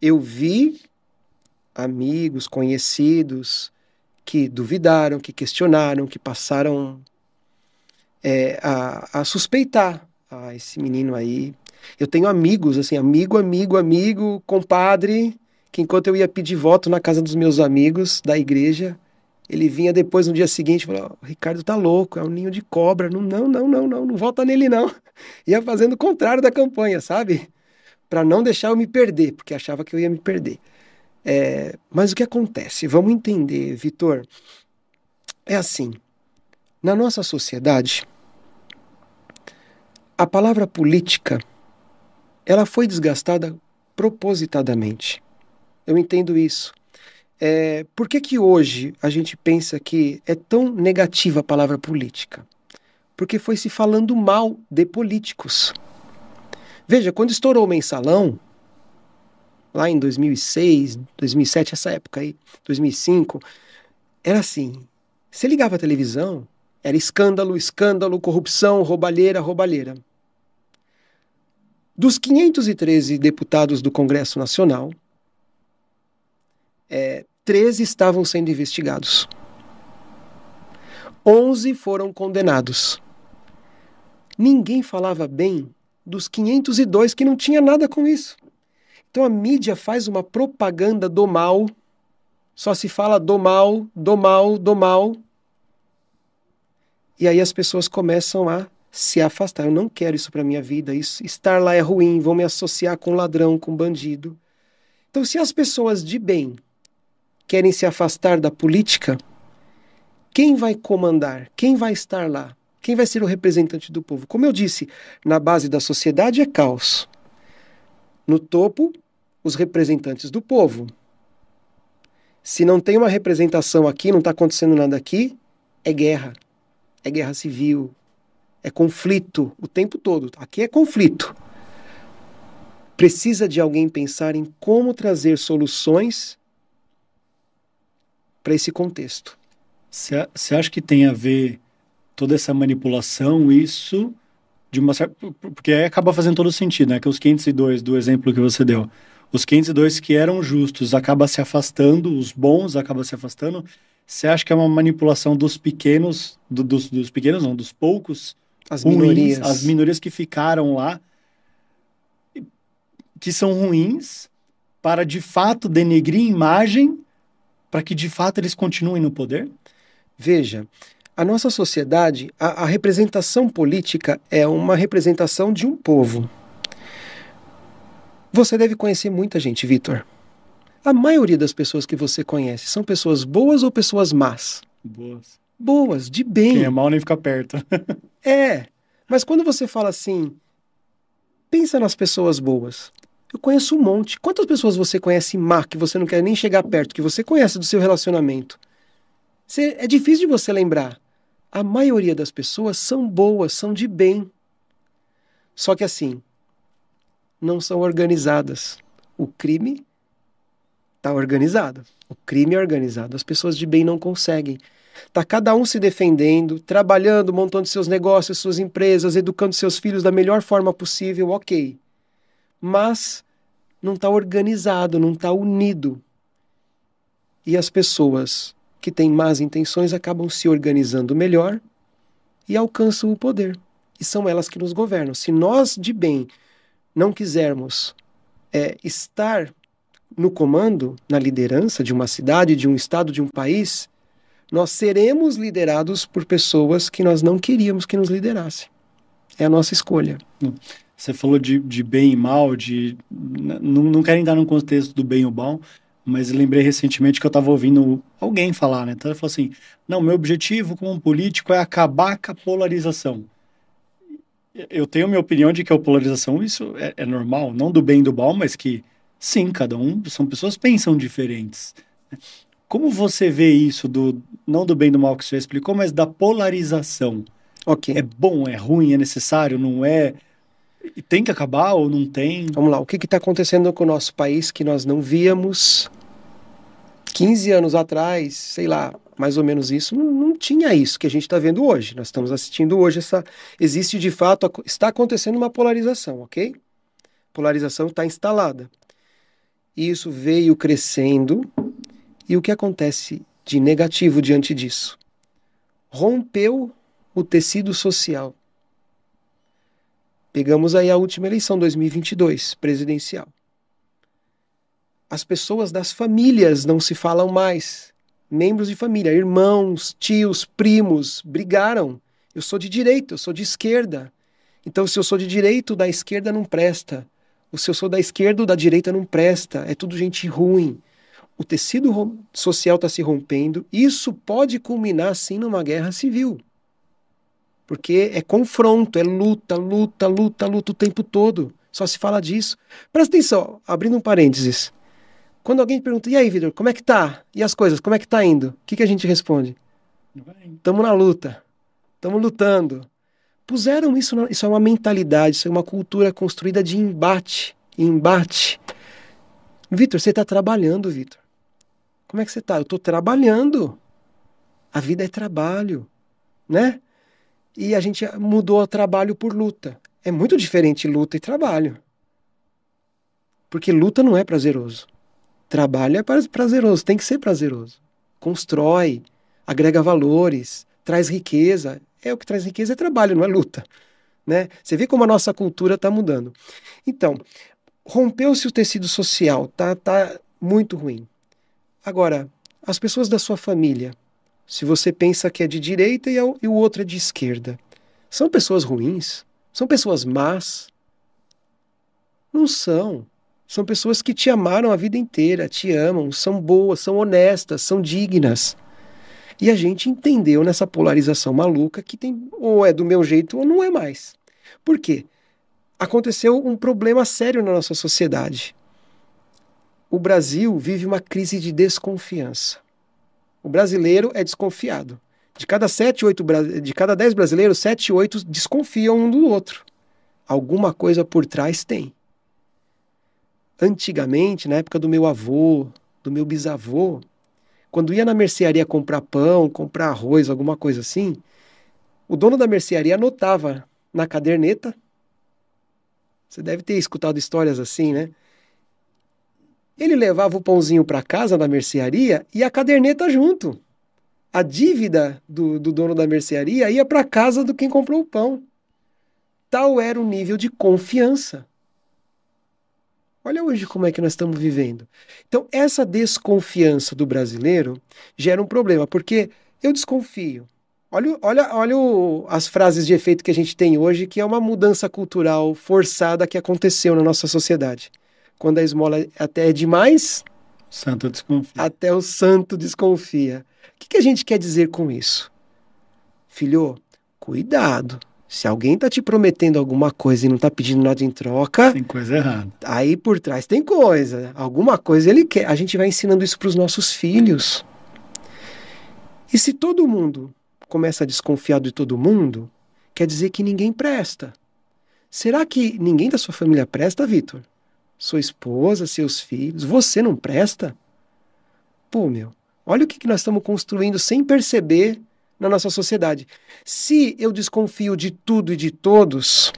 Eu vi amigos, conhecidos, que duvidaram, que questionaram, que passaram a suspeitar. Ah, esse menino aí... Eu tenho amigos, assim, amigo, compadre, que enquanto eu ia pedir voto na casa dos meus amigos da igreja, ele vinha depois, no dia seguinte, e falou, o Ricardo tá louco, é um ninho de cobra, não vota nele não. Ia fazendo o contrário da campanha, sabe? Para não deixar eu me perder, porque achava que eu ia me perder. Mas o que acontece? Vamos entender, Vitor. É assim, na nossa sociedade, a palavra política, ela foi desgastada propositadamente. Eu entendo isso. Por que hoje a gente pensa que é tão negativa a palavra política? Porque foi se falando mal de políticos. Veja, quando estourou o Mensalão, lá em 2006, 2007, essa época aí, 2005, era assim, você ligava a televisão, era escândalo, escândalo, corrupção, roubalheira, roubalheira. Dos 513 deputados do Congresso Nacional, 13 estavam sendo investigados. 11 foram condenados. Ninguém falava bem dos 502 que não tinha nada com isso. Então a mídia faz uma propaganda do mal, só se fala do mal, do mal, do mal. E aí as pessoas começam a se afastar. Eu não quero isso para minha vida, estar lá é ruim, vou me associar com ladrão, com bandido. Então se as pessoas de bem querem se afastar da política, quem vai comandar? Quem vai estar lá? Quem vai ser o representante do povo? Como eu disse, na base da sociedade é caos. No topo, os representantes do povo. Se não tem uma representação aqui, não está acontecendo nada aqui, é guerra civil, é conflito o tempo todo. Aqui é conflito. Precisa de alguém pensar em como trazer soluções para esse contexto. Você acha que tem a ver toda essa manipulação, isso, de uma certa... Porque aí acaba fazendo todo sentido, né? Que os 502, do exemplo que você deu, os 502 que eram justos acabam se afastando, os bons acabam se afastando. Você acha que é uma manipulação dos pequenos, dos pequenos não, dos poucos, as ruins, minorias. As minorias que ficaram lá, que são ruins, para de fato denegrir a imagem para que de fato eles continuem no poder? Veja, a nossa sociedade, a representação política é uma representação de um povo. Você deve conhecer muita gente, Vitor. A maioria das pessoas que você conhece são pessoas boas ou pessoas más? Boas. Boas, de bem. Quem é mal nem fica perto. Mas quando você fala assim, pensa nas pessoas boas. Eu conheço um monte. Quantas pessoas você conhece má, que você não quer nem chegar perto, que você conhece do seu relacionamento? É difícil de você lembrar. A maioria das pessoas são boas, são de bem. Só que assim, não são organizadas. O crime está organizado. O crime é organizado. As pessoas de bem não conseguem. Está cada um se defendendo, trabalhando, montando seus negócios, suas empresas, educando seus filhos da melhor forma possível, ok. Mas não está organizado, não está unido. E as pessoas que têm más intenções acabam se organizando melhor e alcançam o poder. E são elas que nos governam. Se nós de bem não quisermos estar no comando, na liderança de uma cidade, de um estado, de um país, nós seremos liderados por pessoas que nós não queríamos que nos liderassem. É a nossa escolha. Você falou de bem e mal, não quero entrar no contexto do bem e o mal, mas lembrei recentemente que eu estava ouvindo alguém falar, né? Então ele falou assim, não, meu objetivo como político é acabar com a polarização. Eu tenho a minha opinião de que a polarização, isso é normal, não do bem e do mal, mas que, sim, cada um, são pessoas que pensam diferentes. Como você vê isso, não do bem e do mal que você já explicou, mas da polarização? Ok. É bom, é ruim, é necessário, não é? Tem que acabar ou não tem? Vamos lá, o que está acontecendo com o nosso país que nós não víamos 15 anos atrás, sei lá, mais ou menos isso, não tinha isso que a gente está vendo hoje. Nós estamos assistindo hoje, existe de fato, está acontecendo uma polarização, ok? Polarização está instalada. E isso veio crescendo, e o que acontece de negativo diante disso? Rompeu o tecido social. Pegamos aí a última eleição, 2022, presidencial. As pessoas das famílias não se falam mais. Membros de família, irmãos, tios, primos, brigaram. Eu sou de direita, eu sou de esquerda. Então, se eu sou de direita, o da esquerda não presta. Se eu sou da esquerda, o da direita não presta. É tudo gente ruim. O tecido social está se rompendo. Isso pode culminar, sim, numa guerra civil. Porque é confronto, é luta o tempo todo. Só se fala disso. Presta atenção, abrindo um parênteses. Quando alguém pergunta, e aí, Vitor, como é que tá? E as coisas, como é que tá indo? O que a gente responde? Estamos na luta. Estamos lutando. Puseram isso, isso é uma mentalidade, isso é uma cultura construída de embate. Vitor, você está trabalhando, Vitor. Como é que você está? Eu estou trabalhando. A vida é trabalho, né? E a gente mudou o trabalho por luta. É muito diferente luta e trabalho. Porque luta não é prazeroso. Trabalho é prazeroso, tem que ser prazeroso. Constrói, agrega valores, traz riqueza. O que traz riqueza é trabalho, não é luta. Né? Você vê como a nossa cultura está mudando. Então, rompeu-se o tecido social, tá muito ruim. Agora, as pessoas da sua família, se você pensa que é de direita e o outro é de esquerda, são pessoas ruins? São pessoas más? Não são. São pessoas que te amaram a vida inteira, te amam, são boas, são honestas, são dignas. E a gente entendeu nessa polarização maluca que tem ou é do meu jeito ou não é mais. Por quê? Aconteceu um problema sério na nossa sociedade. O Brasil vive uma crise de desconfiança. O brasileiro é desconfiado. De cada 10 brasileiros, 7, 8 desconfiam um do outro. Alguma coisa por trás tem. Antigamente, na época do meu avô, do meu bisavô, quando ia na mercearia comprar pão, comprar arroz, alguma coisa assim, o dono da mercearia anotava na caderneta. Você deve ter escutado histórias assim, né? Ele levava o pãozinho para casa da mercearia e a caderneta junto. A dívida do dono da mercearia ia para casa do quem comprou o pão. Tal era o nível de confiança. Olha hoje como é que nós estamos vivendo. Então, essa desconfiança do brasileiro gera um problema, porque eu desconfio. Olha as frases de efeito que a gente tem hoje, que é uma mudança cultural forçada que aconteceu na nossa sociedade. Quando a esmola até é demais, Santo desconfia. até o santo desconfia. O que a gente quer dizer com isso? Filho, cuidado. Se alguém está te prometendo alguma coisa e não está pedindo nada em troca, Tem coisa errada. aí por trás tem coisa. Alguma coisa ele quer. A gente vai ensinando isso para os nossos filhos. E se todo mundo começa a desconfiar de todo mundo, quer dizer que ninguém presta. Será que ninguém da sua família presta, Vitor? Sua esposa, seus filhos, você não presta? Pô, meu, olha o que nós estamos construindo sem perceber na nossa sociedade. Se eu desconfio de tudo e de todos,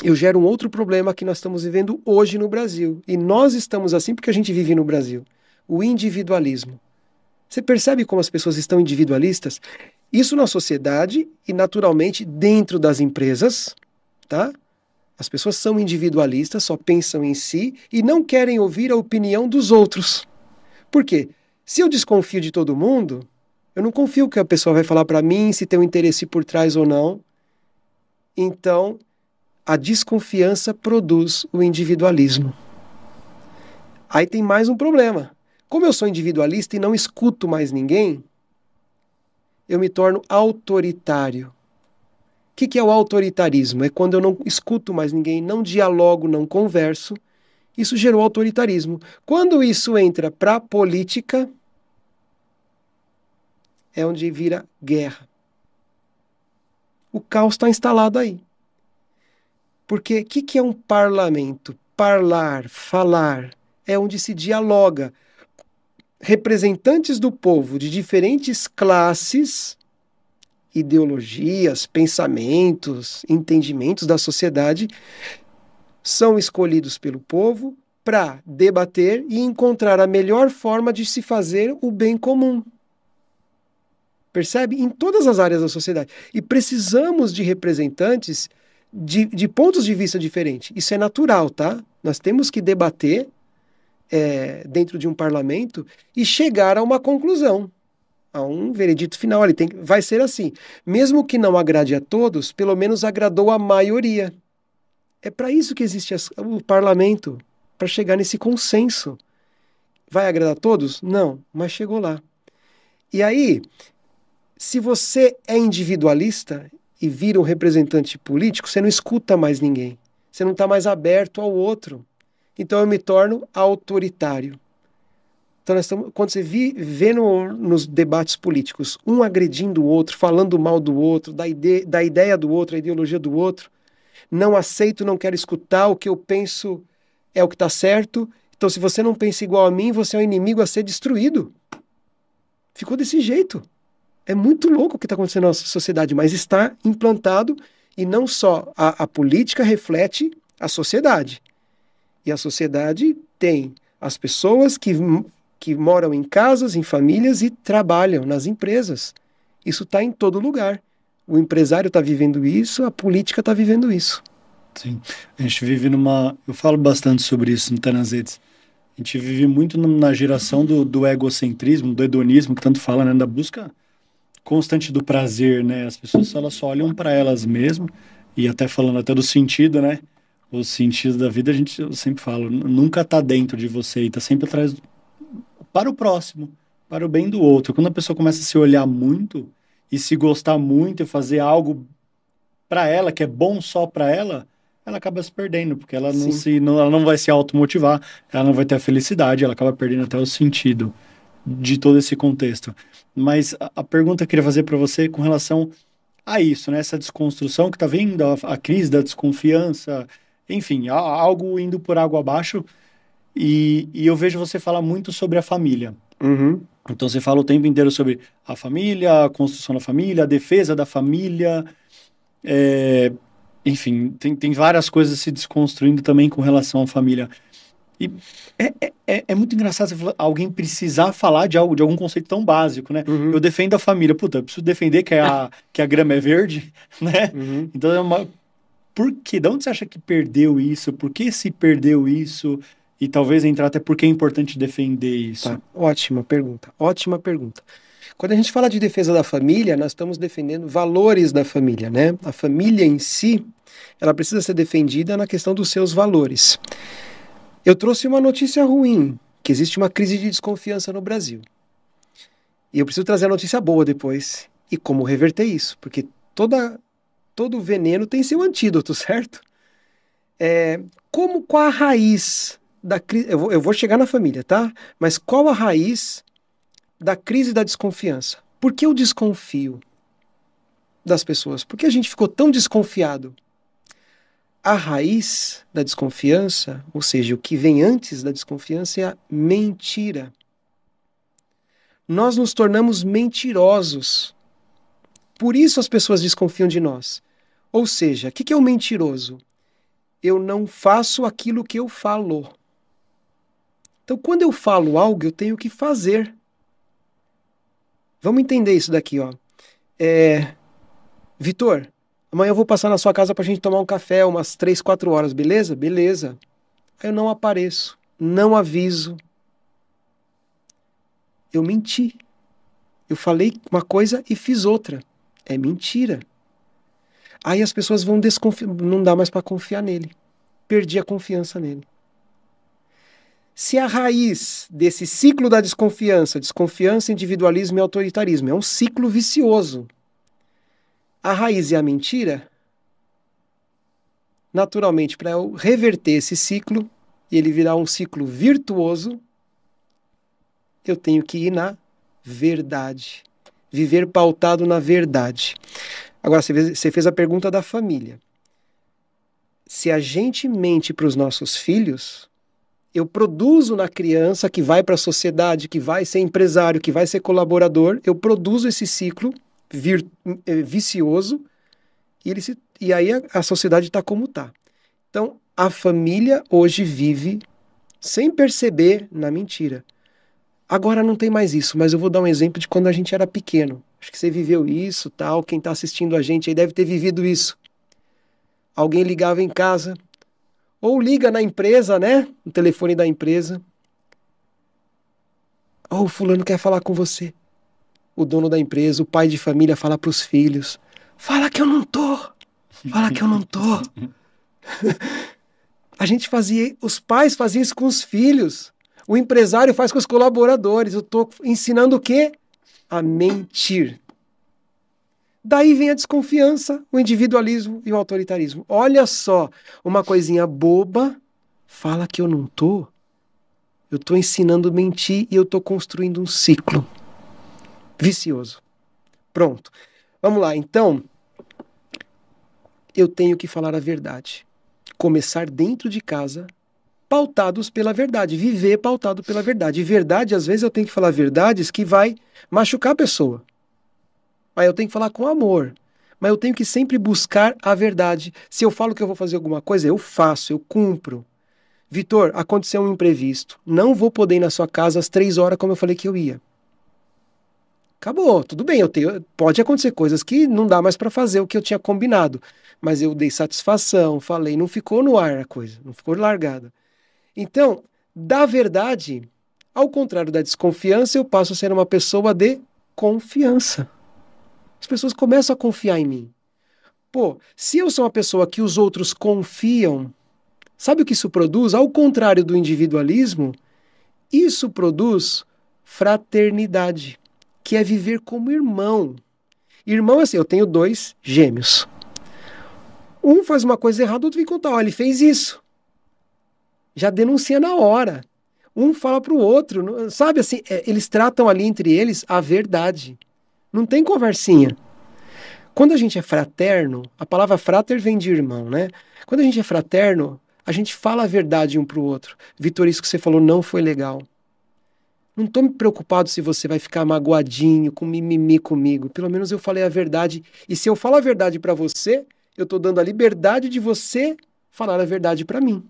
eu gero um outro problema que nós estamos vivendo hoje no Brasil. E nós estamos assim porque a gente vive no Brasil. O individualismo. Você percebe como as pessoas estão individualistas? Isso na sociedade e, naturalmente, dentro das empresas, tá? As pessoas são individualistas, só pensam em si e não querem ouvir a opinião dos outros. Por quê? Se eu desconfio de todo mundo, eu não confio que a pessoa vai falar para mim se tem um interesse por trás ou não. Então, a desconfiança produz o individualismo. Aí tem mais um problema. Como eu sou individualista e não escuto mais ninguém, eu me torno autoritário. O que é o autoritarismo? É quando eu não escuto mais ninguém, não dialogo, não converso. Isso gerou autoritarismo. Quando isso entra para a política, é onde vira guerra. O caos está instalado aí. Porque o que é um parlamento? Parlar, falar, é onde se dialoga. Representantes do povo de diferentes classes, ideologias, pensamentos, entendimentos da sociedade, são escolhidos pelo povo para debater e encontrar a melhor forma de se fazer o bem comum. Percebe? Em todas as áreas da sociedade. E precisamos de representantes de pontos de vista diferentes. Isso é natural, tá? Nós temos que debater dentro de um parlamento e chegar a uma conclusão, a um veredito final. Vai ser assim. Mesmo que não agrade a todos, pelo menos agradou a maioria. É para isso que existe o parlamento, para chegar nesse consenso. Vai agradar a todos? Não, mas chegou lá. E aí, se você é individualista e vira um representante político, você não escuta mais ninguém. Você não está mais aberto ao outro. Então eu me torno autoritário. Então quando você vê nos debates políticos, um agredindo o outro, falando mal do outro, da ideia do outro, a ideologia do outro, não aceito, não quero escutar, o que eu penso é o que está certo. Então se você não pensa igual a mim, você é um inimigo a ser destruído. Ficou desse jeito. É muito louco o que está acontecendo na nossa sociedade, mas está implantado e não só a política reflete a sociedade. E a sociedade tem as pessoas que moram em casas, em famílias e trabalham nas empresas. Isso está em todo lugar. O empresário está vivendo isso, a política está vivendo isso. Sim, a gente vive numa... Eu falo bastante sobre isso no Tá Nas Redes. A gente vive muito na geração do egocentrismo, do hedonismo, que tanto fala, né? Da busca constante do prazer, né? As pessoas elas só olham para elas mesmas, e até falando até do sentido, né? O sentido da vida, eu sempre falo, nunca está dentro de você, e está sempre atrás para o próximo, para o bem do outro. Quando a pessoa começa a se olhar muito e se gostar muito e fazer algo para ela, que é bom só para ela acaba se perdendo, porque ela ela não vai se automotivar, ela não vai ter a felicidade, ela acaba perdendo até o sentido de todo esse contexto. Mas a pergunta que eu queria fazer para você com relação a isso, né? Essa desconstrução que está vindo, a crise da desconfiança, enfim, algo indo por água abaixo, e eu vejo você falar muito sobre a família. Uhum. Então você fala o tempo inteiro sobre a família, a construção da família, a defesa da família, enfim, tem várias coisas se desconstruindo também com relação à família. E é muito engraçado você falar, alguém precisar falar de algum conceito tão básico, né? Uhum. Eu defendo a família. Puta, eu preciso defender que a grama é verde, né? Uhum. Então por quê? De onde você acha que perdeu isso? Por que se perdeu isso? E talvez entrar até por que é importante defender isso. Tá, ótima pergunta, ótima pergunta. Quando a gente fala de defesa da família, nós estamos defendendo valores da família, né? A família em si, ela precisa ser defendida na questão dos seus valores. Eu trouxe uma notícia ruim, que existe uma crise de desconfiança no Brasil. E eu preciso trazer a notícia boa depois. E como reverter isso, porque todo veneno tem seu antídoto, certo? Qual a raiz da crise? Eu vou chegar na família, tá? Mas qual a raiz da crise da desconfiança? Por que eu desconfio das pessoas? Por que a gente ficou tão desconfiado? A raiz da desconfiança, ou seja, o que vem antes da desconfiança, é a mentira. Nós nos tornamos mentirosos. Por isso as pessoas desconfiam de nós. Ou seja, o que é o mentiroso? Eu não faço aquilo que eu falo. Então, quando eu falo algo, eu tenho que fazer. Vamos entender isso daqui, ó. Vitor, amanhã eu vou passar na sua casa pra gente tomar um café, umas 3, 4 horas, beleza? Beleza. Aí eu não apareço, não aviso. Eu menti. Eu falei uma coisa e fiz outra. É mentira. Aí as pessoas vão desconfiar, não dá mais para confiar nele. Perdi a confiança nele. Se a raiz desse ciclo da desconfiança, individualismo e autoritarismo, é um ciclo vicioso, a raiz é a mentira, naturalmente, para eu reverter esse ciclo e ele virar um ciclo virtuoso, eu tenho que ir na verdade. Viver pautado na verdade. Agora, você fez a pergunta da família. Se a gente mente para os nossos filhos, eu produzo na criança que vai para a sociedade, que vai ser empresário, que vai ser colaborador, eu produzo esse ciclo vicioso e aí a sociedade está como está. Então, a família hoje vive sem perceber na mentira. Agora não tem mais isso, mas eu vou dar um exemplo de quando a gente era pequeno. Acho que você viveu isso, tal. Quem está assistindo a gente aí deve ter vivido isso. Alguém ligava em casa, ou liga na empresa, né? No telefone da empresa. O fulano quer falar com você. O dono da empresa, o pai de família fala para os filhos. Fala que eu não tô. Fala que eu não tô. Os pais faziam isso com os filhos. O empresário faz com os colaboradores. Eu estou ensinando o quê? A mentir. Daí vem a desconfiança, o individualismo e o autoritarismo. Olha só, uma coisinha boba, fala que eu não tô. Eu estou ensinando a mentir e eu estou construindo um ciclo vicioso. Pronto. Vamos lá, então. Eu tenho que falar a verdade. Começar dentro de casa, pautados pela verdade, viver pautado pela verdade. E verdade, às vezes eu tenho que falar verdades que vai machucar a pessoa. Aí eu tenho que falar com amor. Mas eu tenho que sempre buscar a verdade. Se eu falo que eu vou fazer alguma coisa, eu faço, eu cumpro. Vitor, aconteceu um imprevisto. Não vou poder ir na sua casa às 3 horas como eu falei que eu ia. Acabou, tudo bem. Pode acontecer coisas que não dá mais para fazer o que eu tinha combinado. Mas eu dei satisfação, falei, não ficou no ar a coisa, não ficou largada. Então, da verdade, ao contrário da desconfiança, eu passo a ser uma pessoa de confiança. As pessoas começam a confiar em mim. Pô, se eu sou uma pessoa que os outros confiam, sabe o que isso produz? Ao contrário do individualismo, isso produz fraternidade, que é viver como irmão. Irmão, assim, eu tenho 2 gêmeos. Um faz uma coisa errada, o outro vem contar, ó, ele fez isso. Já denuncia na hora. Um fala para o outro, sabe assim, eles tratam ali entre eles a verdade. Não tem conversinha. Quando a gente é fraterno, a palavra frater vem de irmão, né? Quando a gente é fraterno, a gente fala a verdade um para o outro. Vitor, isso que você falou não foi legal. Não estou me preocupado se você vai ficar magoadinho, com mimimi comigo. Pelo menos eu falei a verdade. E se eu falo a verdade para você, eu estou dando a liberdade de você falar a verdade para mim.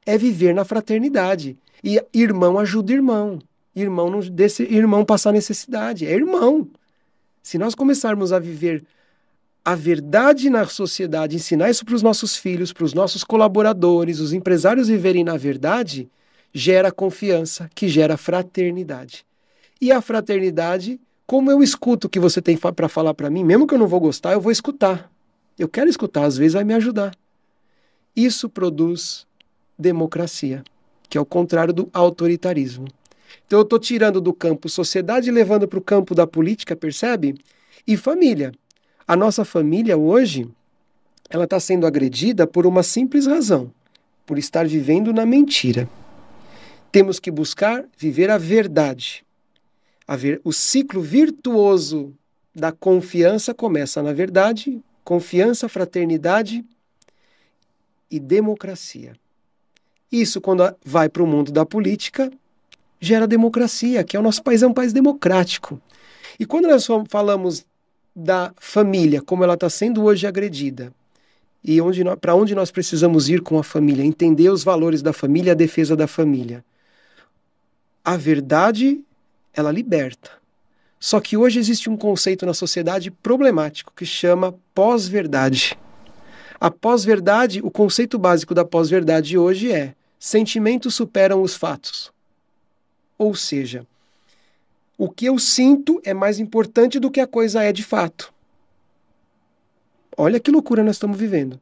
É viver na fraternidade. E irmão ajuda irmão. Irmão não deixa irmão passar necessidade. É irmão. Se nós começarmos a viver a verdade na sociedade, ensinar isso para os nossos filhos, para os nossos colaboradores, os empresários viverem na verdade, gera confiança, que gera fraternidade. E a fraternidade, como eu escuto o que você tem para falar para mim, mesmo que eu não vou gostar, eu vou escutar. Eu quero escutar, às vezes vai me ajudar. Isso produz democracia, que é o contrário do autoritarismo. Então eu estou tirando do campo sociedade e levando para o campo da política, percebe? E família. A nossa família hoje, ela está sendo agredida por uma simples razão, por estar vivendo na mentira. Temos que buscar viver a verdade. O ciclo virtuoso da confiança começa na verdade, confiança, fraternidade e democracia. Isso, quando vai para o mundo da política, gera democracia, que é o nosso país é um país democrático. E quando nós falamos da família, como ela está sendo hoje agredida, e para onde nós precisamos ir com a família, entender os valores da família, a defesa da família. A verdade, ela liberta. Só que hoje existe um conceito na sociedade problemático que chama pós-verdade. A pós-verdade, o conceito básico da pós-verdade hoje é: sentimentos superam os fatos. Ou seja, o que eu sinto é mais importante do que a coisa é de fato. Olha que loucura nós estamos vivendo.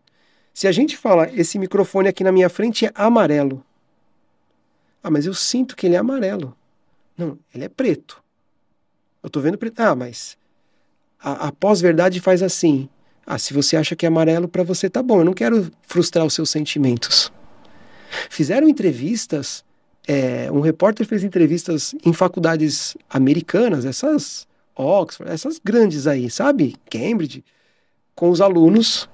Se a gente fala, esse microfone aqui na minha frente é amarelo. Ah, mas eu sinto que ele é amarelo. Não, ele é preto. Eu estou vendo preto. Ah, mas a pós-verdade faz assim. Ah, se você acha que é amarelo, para você tá bom. Eu não quero frustrar os seus sentimentos. Fizeram entrevistas... um repórter fez entrevistas em faculdades americanas, essas Oxford, essas grandes aí, sabe? Cambridge, com os alunos.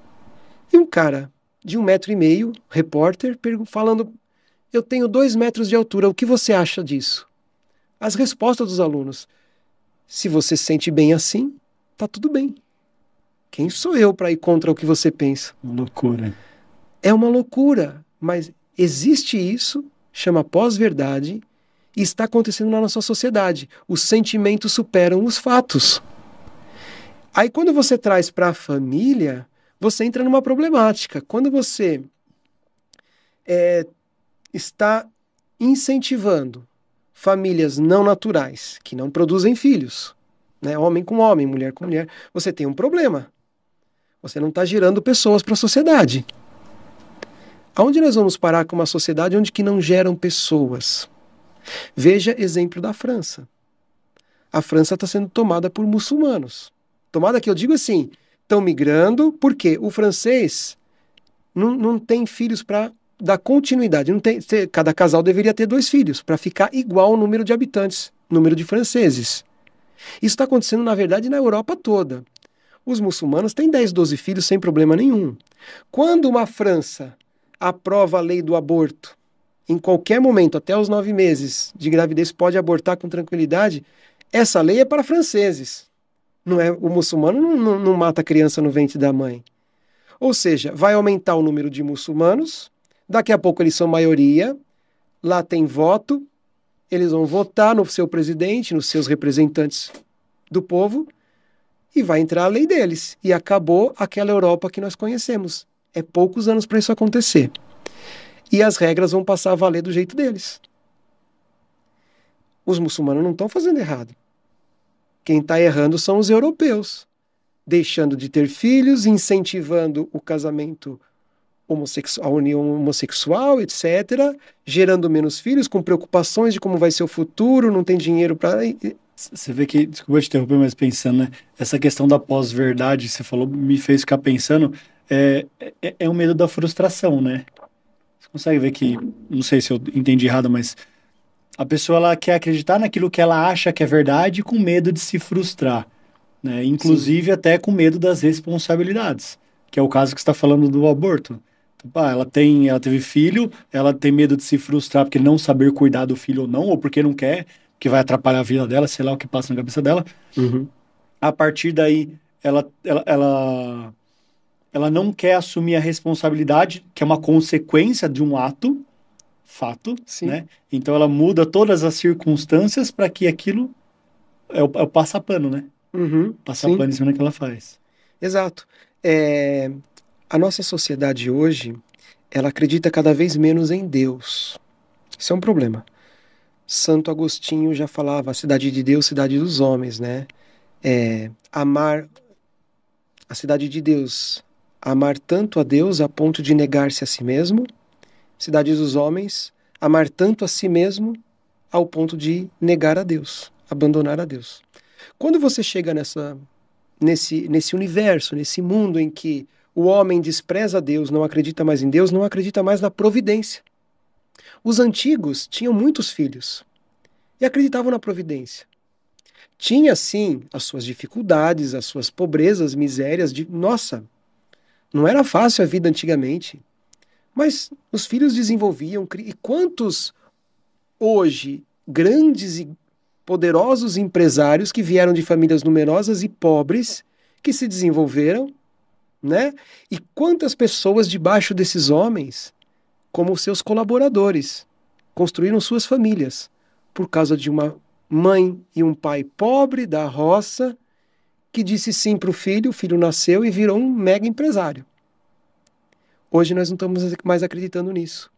E um cara de 1,5 m, repórter, falando: eu tenho 2 metros de altura, o que você acha disso? As respostas dos alunos: se você se sente bem assim, tá tudo bem. Quem sou eu para ir contra o que você pensa? Loucura. É uma loucura, mas existe isso, chama pós-verdade, e está acontecendo na nossa sociedade. Os sentimentos superam os fatos. Aí quando você traz para a família, você entra numa problemática. Quando você está incentivando famílias não naturais, que não produzem filhos, né? Homem com homem, mulher com mulher, você tem um problema. Você não está gerando pessoas para a sociedade. Aonde nós vamos parar com uma sociedade onde que não geram pessoas? Veja exemplo da França. A França está sendo tomada por muçulmanos. Tomada que eu digo assim, estão migrando, porque o francês não tem filhos para dar continuidade. Não tem, cada casal deveria ter 2 filhos, para ficar igual ao número de habitantes, número de franceses. Isso está acontecendo, na verdade, na Europa toda. Os muçulmanos têm 10, 12 filhos sem problema nenhum. Quando uma França aprova a lei do aborto, em qualquer momento, até os 9 meses de gravidez, pode abortar com tranquilidade, essa lei é para franceses. Não é, o muçulmano não mata a criança no ventre da mãe. Ou seja, vai aumentar o número de muçulmanos, daqui a pouco eles são maioria, lá tem voto, eles vão votar no seu presidente, nos seus representantes do povo, e vai entrar a lei deles. E acabou aquela Europa que nós conhecemos. É poucos anos para isso acontecer. E as regras vão passar a valer do jeito deles. Os muçulmanos não estão fazendo errado. Quem está errando são os europeus, deixando de ter filhos, incentivando o casamento homossexual, a união homossexual, etc., gerando menos filhos, com preocupações de como vai ser o futuro, não tem dinheiro para... Você vê que, desculpa te interromper, mas pensando, né? Essa questão da pós-verdade, você falou, me fez ficar pensando, é o medo da frustração, né? Você consegue ver que, não sei se eu entendi errado, mas a pessoa ela quer acreditar naquilo que ela acha que é verdade com medo de se frustrar, né? Inclusive Sim. até com medo das responsabilidades, que é o caso que você está falando do aborto. Então, ela teve filho, ela tem medo de se frustrar porque não saber cuidar do filho ou não, ou porque não quer, que vai atrapalhar a vida dela, sei lá o que passa na cabeça dela. Uhum. A partir daí, ela não quer assumir a responsabilidade, que é uma consequência de um fato, Sim. né? Então ela muda todas as circunstâncias para que aquilo é o passapano, né? Uhum. Passapano em cima que ela faz. Exato. A nossa sociedade hoje, ela acredita cada vez menos em Deus. Isso é um problema. Santo Agostinho já falava, a cidade de Deus, cidade dos homens, né? Amar a cidade de Deus, amar tanto a Deus a ponto de negar-se a si mesmo. Cidade dos homens, amar tanto a si mesmo ao ponto de negar a Deus, abandonar a Deus. Quando você chega nesse universo, nesse mundo em que o homem despreza Deus, não acredita mais em Deus, não acredita mais na providência. Os antigos tinham muitos filhos e acreditavam na providência. Tinha, sim, as suas dificuldades, as suas pobrezas, misérias. Nossa, não era fácil a vida antigamente. Mas os filhos desenvolviam. E quantos, hoje, grandes e poderosos empresários que vieram de famílias numerosas e pobres, que se desenvolveram, né? E quantas pessoas debaixo desses homens, como seus colaboradores, construíram suas famílias por causa de uma mãe e um pai pobre da roça que disse sim para o filho nasceu e virou um mega empresário. Hoje nós não estamos mais acreditando nisso.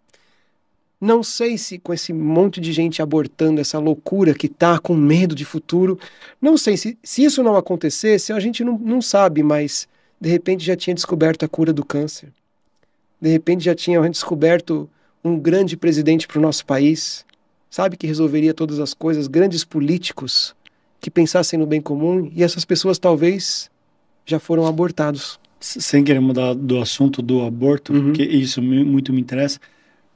Não sei se com esse monte de gente abortando, essa loucura que está com medo de futuro, não sei se isso não acontecesse, a gente não sabe, mas de repente já tinha descoberto a cura do câncer. De repente já tinha descoberto um grande presidente para o nosso país, sabe, que resolveria todas as coisas, grandes políticos que pensassem no bem comum, e essas pessoas talvez já foram abortados. Sem querer mudar do assunto do aborto, porque isso muito me interessa,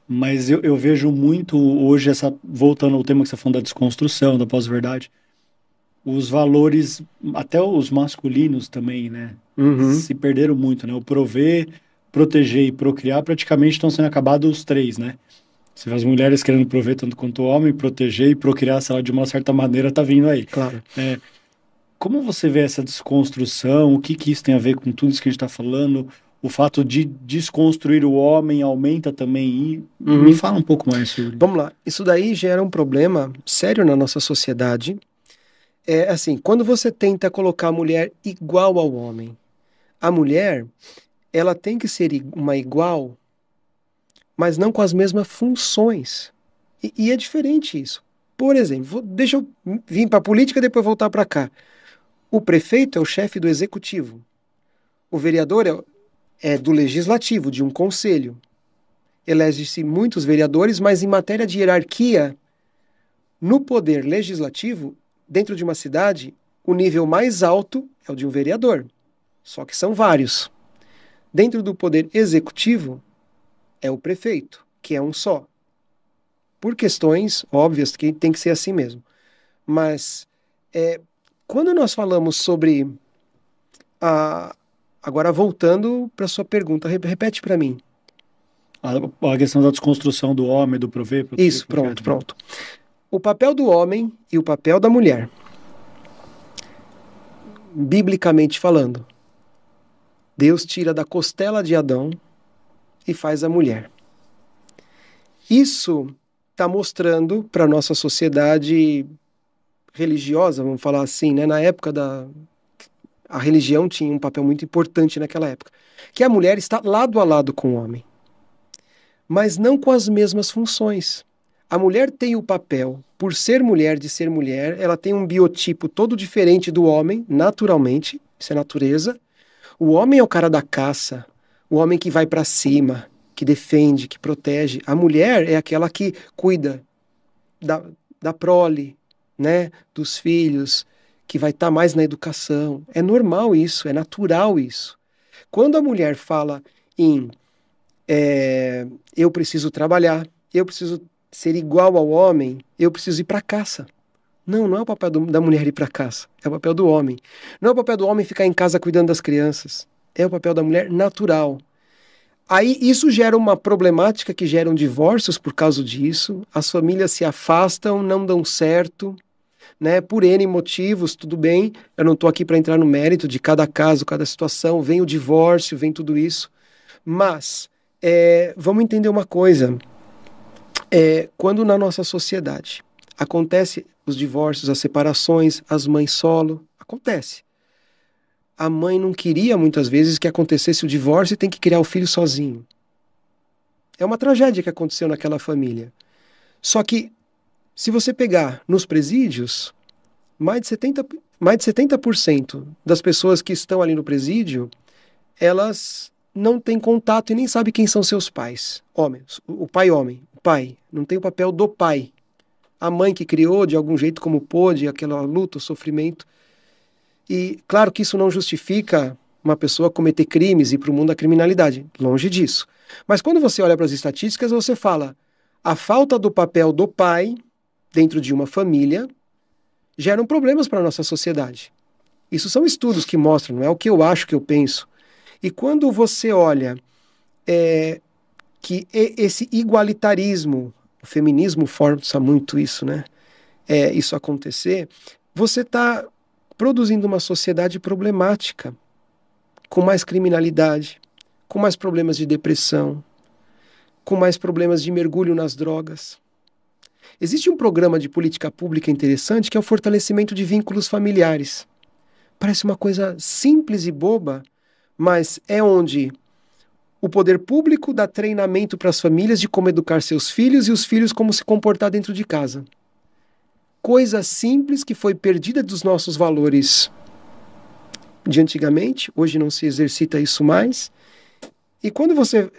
mas eu vejo muito hoje, voltando ao tema que você falou da desconstrução, da pós-verdade, os valores, até os masculinos também, né? Se perderam muito, né? O prover, proteger e procriar praticamente estão sendo acabados os três, né? Você vê as mulheres querendo prover tanto quanto o homem, proteger e procriar, sei lá, de uma certa maneira, tá vindo aí. Claro. Como você vê essa desconstrução? O que isso tem a ver com tudo isso que a gente está falando? O fato de desconstruir o homem aumenta também? Me fala um pouco mais sobre isso. Vamos lá. Isso daí gera um problema sério na nossa sociedade. Assim, quando você tenta colocar a mulher igual ao homem, a mulher, ela tem que ser uma igual, mas não com as mesmas funções. E é diferente isso. Por exemplo, deixa eu vir para a política e depois voltar para cá. O prefeito é o chefe do executivo. O vereador é do legislativo, de um conselho. Elege-se muitos vereadores, mas em matéria de hierarquia, no poder legislativo, dentro de uma cidade, o nível mais alto é o de um vereador. Só que são vários. Dentro do poder executivo, é o prefeito, que é um só. Por questões óbvias que tem que ser assim mesmo. Mas quando nós falamos sobre agora voltando para sua pergunta, repete para mim. A questão da desconstrução do homem, do prover. Isso, pronto. O papel do homem e o papel da mulher. Biblicamente falando, Deus tira da costela de Adão e faz a mulher. Isso está mostrando para a nossa sociedade religiosa, vamos falar assim, né? Na época a religião tinha um papel muito importante naquela época, que a mulher está lado a lado com o homem, mas não com as mesmas funções. A mulher tem o papel, por ser mulher, de ser mulher, ela tem um biotipo todo diferente do homem, naturalmente, isso é natureza. O homem é o cara da caça, o homem que vai para cima, que defende, que protege. A mulher é aquela que cuida da prole, né, dos filhos, que vai estar mais na educação. É normal isso, é natural isso. Quando a mulher fala em eu preciso trabalhar, eu preciso ser igual ao homem, eu preciso ir para a caça. Não é o papel da mulher ir para a caça, é o papel do homem. Não é o papel do homem ficar em casa cuidando das crianças, é o papel da mulher natural. Aí isso gera uma problemática que geram divórcios por causa disso, as famílias se afastam, não dão certo, né? Por N motivos, tudo bem, eu não estou aqui para entrar no mérito de cada caso, cada situação, vem o divórcio, vem tudo isso, mas vamos entender uma coisa, quando na nossa sociedade acontece os divórcios, as separações, as mães solo, acontece. a mãe não queria muitas vezes que acontecesse o divórcio e tem que criar o filho sozinho. É uma tragédia que aconteceu naquela família. Só que, se você pegar nos presídios, mais de 70% das pessoas que estão ali no presídio, elas não têm contato e nem sabem quem são seus pais. Homens, o pai homem, o pai, não tem o papel do pai. A mãe que criou de algum jeito como pôde, aquela luta, o sofrimento. E claro que isso não justifica uma pessoa cometer crimes e ir para o mundo da criminalidade, longe disso. Mas quando você olha para as estatísticas, você fala, a falta do papel do pai dentro de uma família geram problemas para a nossa sociedade. Isso são estudos que mostram, não é o que eu acho, que eu penso. E quando você olha que esse igualitarismo, o feminismo força muito isso, né? Isso acontecer, você está produzindo uma sociedade problemática, com mais criminalidade, com mais problemas de depressão, com mais problemas de mergulho nas drogas. Existe um programa de política pública interessante que é o fortalecimento de vínculos familiares. Parece uma coisa simples e boba, mas é onde o poder público dá treinamento para as famílias de como educar seus filhos e os filhos como se comportar dentro de casa. Coisa simples que foi perdida dos nossos valores de antigamente, hoje não se exercita isso mais. E quando você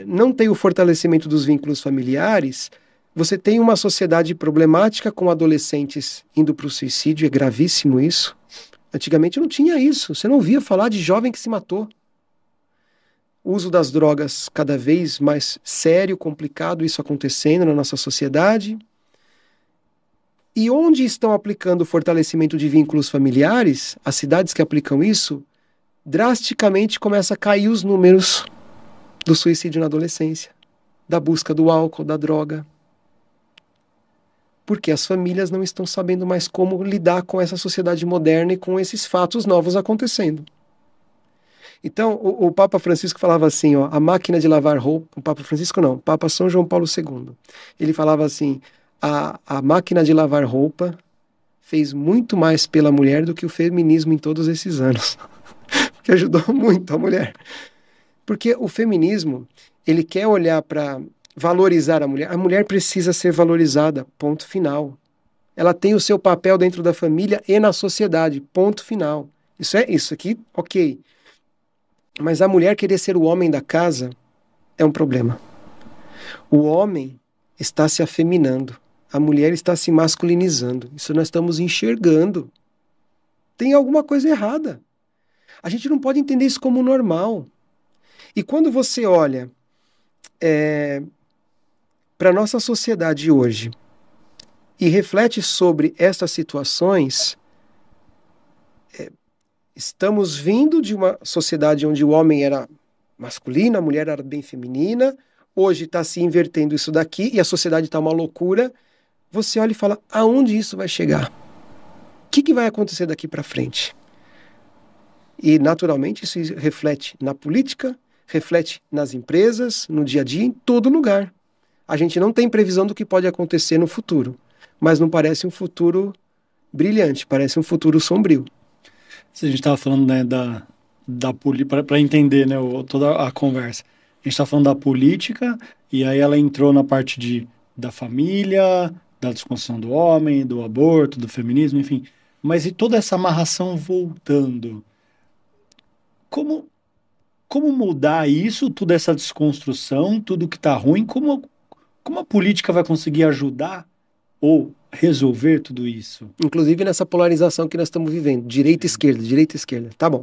não tem o fortalecimento dos vínculos familiares, você tem uma sociedade problemática com adolescentes indo para o suicídio, é gravíssimo isso. Antigamente não tinha isso, você não ouvia falar de jovem que se matou. O uso das drogas cada vez mais sério, complicado, isso acontecendo na nossa sociedade. E onde estão aplicando o fortalecimento de vínculos familiares, as cidades que aplicam isso, drasticamente começa a cair os números do suicídio na adolescência, da busca do álcool, da droga. Porque as famílias não estão sabendo mais como lidar com essa sociedade moderna e com esses fatos novos acontecendo. Então, o Papa Francisco falava assim, ó, a máquina de lavar roupa, o Papa Francisco não, o Papa São João Paulo II, ele falava assim, a máquina de lavar roupa fez muito mais pela mulher do que o feminismo em todos esses anos, que ajudou muito a mulher. Porque o feminismo, ele quer olhar para valorizar a mulher precisa ser valorizada, ponto final. Ela tem o seu papel dentro da família e na sociedade, ponto final. Isso aqui, ok. Mas a mulher querer ser o homem da casa é um problema. O homem está se afeminando, a mulher está se masculinizando. Isso nós estamos enxergando. Tem alguma coisa errada. A gente não pode entender isso como normal. E quando você olha para a nossa sociedade hoje e reflete sobre estas situações, estamos vindo de uma sociedade onde o homem era masculino, a mulher era bem feminina, hoje está se invertendo isso daqui e a sociedade está uma loucura. Você olha e fala, aonde isso vai chegar? O que vai acontecer daqui para frente? E, naturalmente, isso reflete na política, reflete nas empresas, no dia a dia, em todo lugar. A gente não tem previsão do que pode acontecer no futuro, mas não parece um futuro brilhante, parece um futuro sombrio. Se a gente estava falando, né, da política, para entender, né, toda a conversa, a gente está falando da política, e aí ela entrou na parte da família, da desconstrução do homem, do aborto, do feminismo, enfim. Mas e toda essa amarração voltando? Como mudar isso, toda essa desconstrução, tudo que está ruim, como a política vai conseguir ajudar ou resolver tudo isso? Inclusive nessa polarização que nós estamos vivendo, direita e esquerda. Tá bom,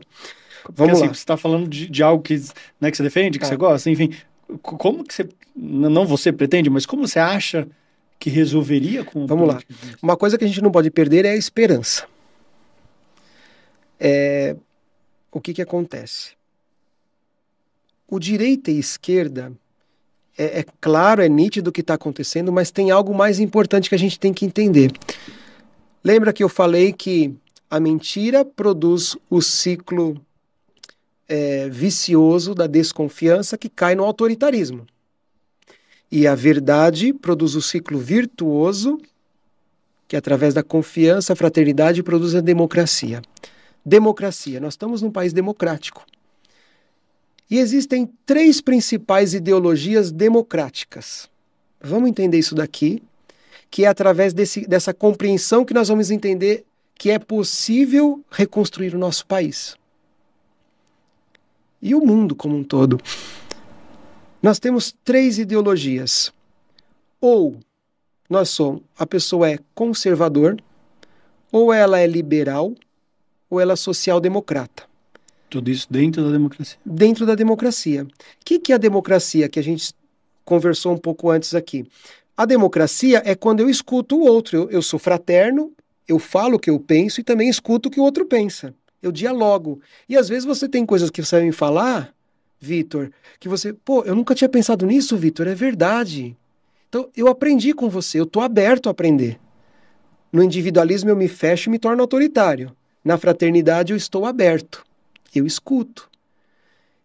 vamos assim, lá. Você está falando de algo que, né, que você defende, que você gosta, enfim, como que você, não você pretende, mas como você acha que resolveria com a Vamos política? lá. Uma coisa que a gente não pode perder é a esperança. O que acontece? O direita e esquerda, claro, é nítido o que está acontecendo, mas tem algo mais importante que a gente tem que entender. Lembra que eu falei que a mentira produz o ciclo vicioso da desconfiança que cai no autoritarismo. E a verdade produz o ciclo virtuoso que, através da confiança, a fraternidade, produz a democracia. Democracia. Nós estamos num país democrático. E existem 3 principais ideologias democráticas. Vamos entender isso daqui, que é através dessa compreensão que nós vamos entender que é possível reconstruir o nosso país. E o mundo como um todo. Nós temos 3 ideologias. Ou a pessoa é conservador, ou ela é liberal, ou ela é social-democrata. Tudo isso dentro da democracia. Dentro da democracia. O que é a democracia, que a gente conversou um pouco antes aqui? A democracia é quando eu escuto o outro. Eu sou fraterno, eu falo o que eu penso e também escuto o que o outro pensa. Eu dialogo. E às vezes você tem coisas que você vai me falar, Vitor, que você... Pô, eu nunca tinha pensado nisso, Vitor, é verdade. Então, eu aprendi com você, eu estou aberto a aprender. No individualismo eu me fecho e me torno autoritário. Na fraternidade eu estou aberto. Eu escuto.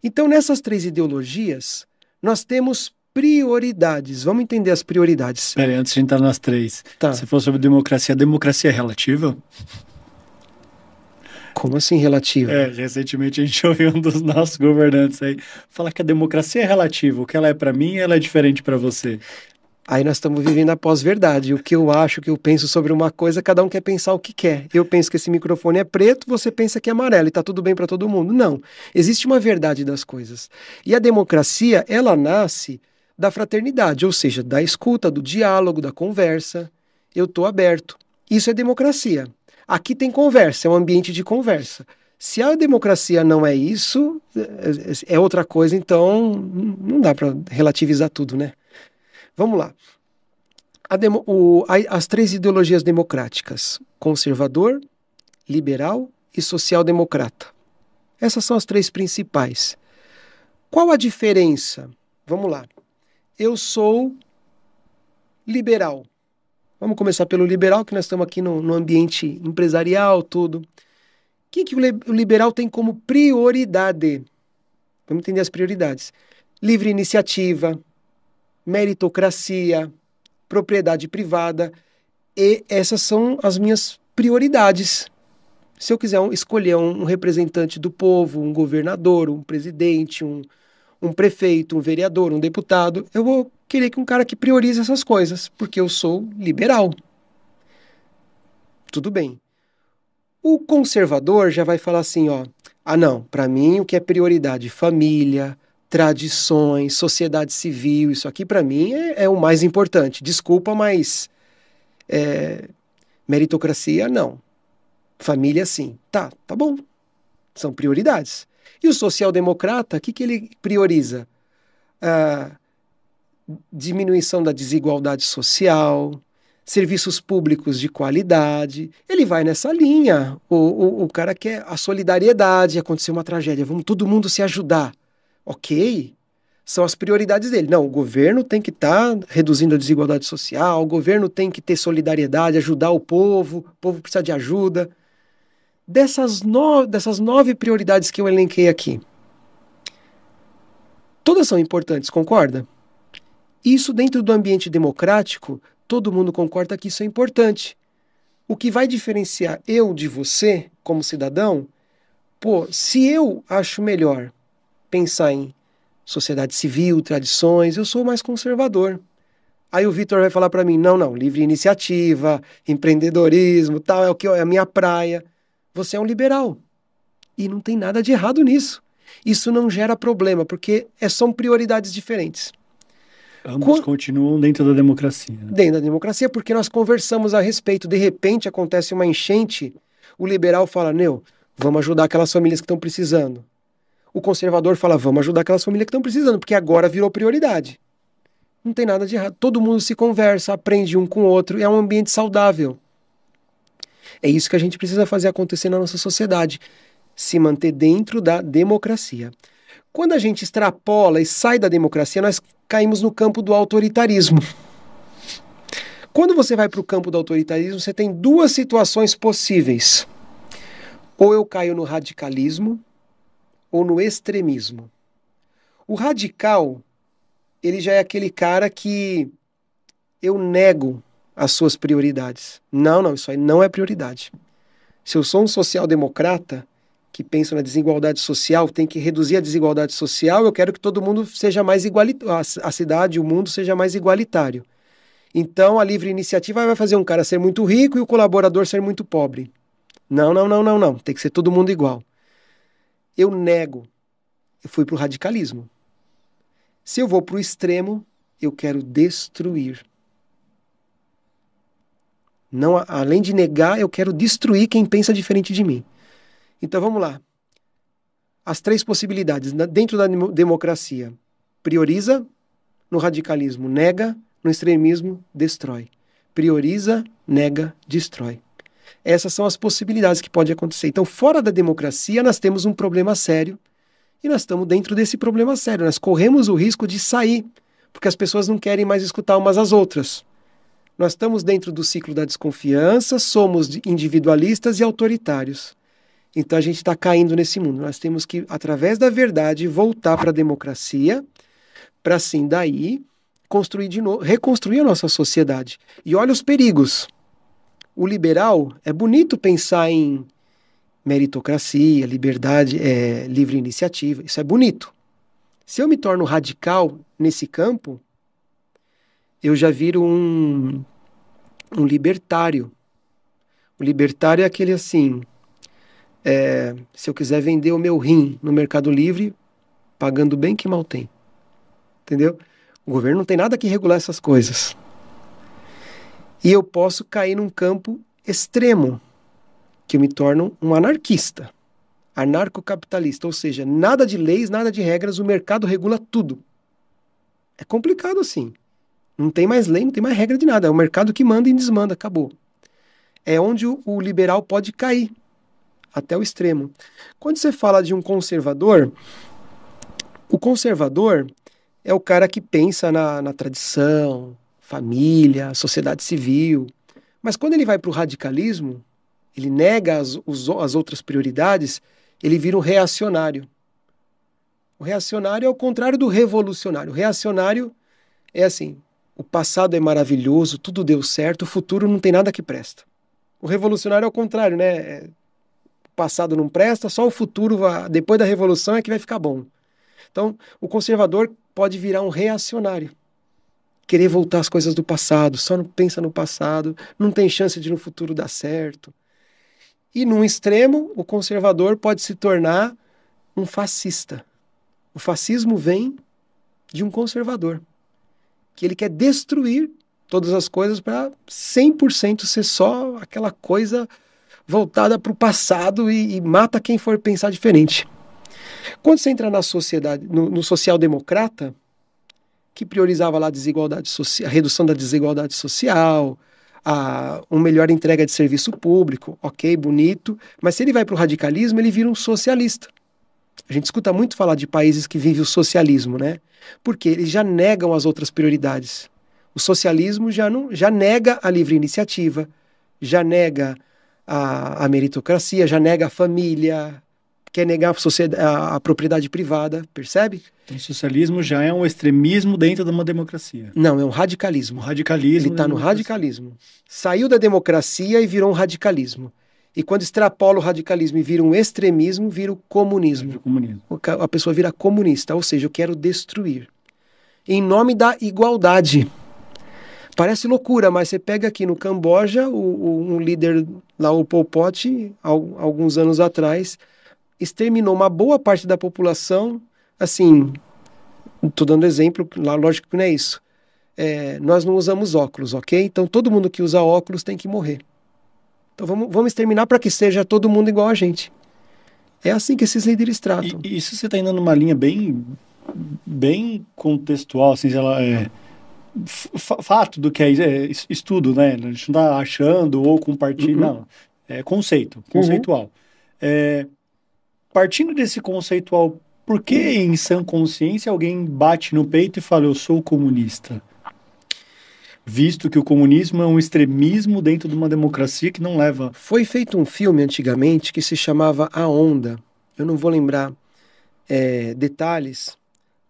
Então, nessas 3 ideologias, nós temos prioridades. Vamos entender as prioridades. Espera aí, antes de entrar nas 3. Tá. Você falou sobre democracia. A democracia é relativa? Como assim relativa? Recentemente a gente ouviu um dos nossos governantes aí falar que a democracia é relativa. O que ela é para mim, ela é diferente para você. Aí nós estamos vivendo a pós-verdade. O que eu acho, o que eu penso sobre uma coisa, cada um quer pensar o que quer. Eu penso que esse microfone é preto, você pensa que é amarelo e tá tudo bem para todo mundo. Não. Existe uma verdade das coisas. E a democracia, ela nasce da fraternidade, ou seja, da escuta, do diálogo, da conversa. Eu estou aberto. Isso é democracia. Aqui tem conversa, é um ambiente de conversa. Se a democracia não é isso, é outra coisa, então não dá para relativizar tudo, né? Vamos lá. As 3 ideologias democráticas: conservador, liberal e social-democrata. Essas são as 3 principais. Qual a diferença? Vamos lá. Eu sou liberal. Vamos começar pelo liberal, que nós estamos aqui no ambiente empresarial, tudo. O que o liberal tem como prioridade? Vamos entender as prioridades. Livre iniciativa, meritocracia, propriedade privada, e essas são as minhas prioridades. Se eu quiser escolher um representante do povo, um governador, um presidente, um prefeito, um vereador, um deputado, eu vou querer que um cara que priorize essas coisas, porque eu sou liberal. Tudo bem. O conservador já vai falar assim, ó, não, para mim o que é prioridade? Família, tradições, sociedade civil, isso aqui para mim é o mais importante. Desculpa, mas meritocracia, não. Família, sim. Tá bom. São prioridades. E o social-democrata, o que ele prioriza? Diminuição da desigualdade social, serviços públicos de qualidade. Ele vai nessa linha. O cara quer a solidariedade, acontecer uma tragédia, vamos todo mundo se ajudar. Ok, são as prioridades dele. Não, o governo tem que estar reduzindo a desigualdade social, o governo tem que ter solidariedade, ajudar o povo precisa de ajuda. Dessas 9 prioridades que eu elenquei aqui, todas são importantes, concorda? Isso dentro do ambiente democrático, todo mundo concorda que isso é importante. O que vai diferenciar eu de você, como cidadão, se eu acho melhor pensar em sociedade civil, tradições, eu sou mais conservador. Aí o Vitor vai falar para mim, não, livre iniciativa, empreendedorismo, tal, é a minha praia. Você é um liberal. E não tem nada de errado nisso. Isso não gera problema, porque são prioridades diferentes. Ambos continuam dentro da democracia. Né? Dentro da democracia, porque nós conversamos a respeito. De repente acontece uma enchente, o liberal fala, vamos ajudar aquelas famílias que estão precisando. O conservador fala, vamos ajudar aquelas famílias que estão precisando, porque agora virou prioridade. Não tem nada de errado. Todo mundo se conversa, aprende um com o outro, é um ambiente saudável. É isso que a gente precisa fazer acontecer na nossa sociedade. Se manter dentro da democracia. Quando a gente extrapola e sai da democracia, nós caímos no campo do autoritarismo. Quando você vai para o campo do autoritarismo, você tem 2 situações possíveis. Ou eu caio no radicalismo, ou no extremismo. O radical, ele já é aquele cara que eu nego as suas prioridades. Não, isso aí não é prioridade. Se eu sou um social-democrata, que pensam na desigualdade social, tem que reduzir a desigualdade social, eu quero que todo mundo seja mais igualitário, a cidade, o mundo seja mais igualitário. Então a livre iniciativa vai fazer um cara ser muito rico e o colaborador ser muito pobre. Não, não, não, não, não. Tem que ser todo mundo igual. Eu nego. Eu fui para o radicalismo. Se eu vou para o extremo, eu quero destruir. Não, além de negar, eu quero destruir quem pensa diferente de mim. Então vamos lá. As 3 possibilidades dentro da democracia. Prioriza, no radicalismo nega, no extremismo destrói. Prioriza, nega, destrói. Essas são as possibilidades que podem acontecer. Então, fora da democracia, nós temos um problema sério e nós estamos dentro desse problema sério. Nós corremos o risco de sair, porque as pessoas não querem mais escutar umas às outras. Nós estamos dentro do ciclo da desconfiança, somos individualistas e autoritários. Então a gente está caindo nesse mundo. Nós temos que, através da verdade, voltar para a democracia, para assim daí construir de novo, reconstruir a nossa sociedade. E olha os perigos. O liberal, é bonito pensar em meritocracia, liberdade, livre iniciativa. Isso é bonito. Se eu me torno radical nesse campo, eu já viro um libertário. O libertário é aquele assim... se eu quiser vender o meu rim no Mercado Livre, pagando bem, que mal tem. Entendeu? O governo não tem nada que regular essas coisas. E eu posso cair num campo extremo, que eu me torno um anarquista, anarcocapitalista, ou seja, nada de leis, nada de regras, o mercado regula tudo. É complicado assim. Não tem mais lei, não tem mais regra de nada, é o mercado que manda e desmanda, acabou. É onde o liberal pode cair, até o extremo. Quando você fala de um conservador, o conservador é o cara que pensa na tradição, família, sociedade civil. Mas quando ele vai para o radicalismo, ele nega as outras prioridades, ele vira um reacionário. O reacionário é o contrário do revolucionário. O reacionário é assim, o passado é maravilhoso, tudo deu certo, o futuro não tem nada que presta. O revolucionário é o contrário, né? O passado não presta, só o futuro, depois da revolução, é que vai ficar bom. Então, o conservador pode virar um reacionário. Querer voltar às coisas do passado, só não pensa no passado, não tem chance de no futuro dar certo. E num extremo, o conservador pode se tornar um fascista. O fascismo vem de um conservador, que ele quer destruir todas as coisas para 100% ser só aquela coisa voltada para o passado e mata quem for pensar diferente. Quando você entra na sociedade, no social-democrata, que priorizava lá a desigualdade social, a redução da desigualdade social, uma melhor entrega de serviço público, ok, bonito, mas se ele vai para o radicalismo, ele vira um socialista. A gente escuta muito falar de países que vivem o socialismo, né? Porque eles já negam as outras prioridades. O socialismo já nega a livre iniciativa, já nega a meritocracia, já nega a família, quer negar a propriedade privada, percebe? Então, o socialismo já é um extremismo dentro de uma democracia. Não, é um radicalismo. Um radicalismo. Ele está no radicalismo. Saiu da democracia e virou um radicalismo. E quando extrapola o radicalismo e vira um extremismo, vira o comunismo. A pessoa vira comunista, ou seja, eu quero destruir. Em nome da igualdade. Parece loucura, mas você pega aqui no Camboja, um líder lá, o Pol Pot, alguns anos atrás, exterminou uma boa parte da população, assim, estou dando exemplo, lá lógico que não é isso. Nós não usamos óculos, ok? Então todo mundo que usa óculos tem que morrer. Então vamos exterminar para que seja todo mundo igual a gente. É assim que esses líderes tratam. E isso você está indo numa linha bem contextual, assim, fato do que é estudo, né? A gente não está achando ou compartilhando, não. É conceitual. Partindo desse conceitual, por que em sã consciência alguém bate no peito e fala, eu sou comunista? Visto que o comunismo é um extremismo dentro de uma democracia que não leva... Foi feito um filme antigamente que se chamava A Onda. Eu não vou lembrar detalhes.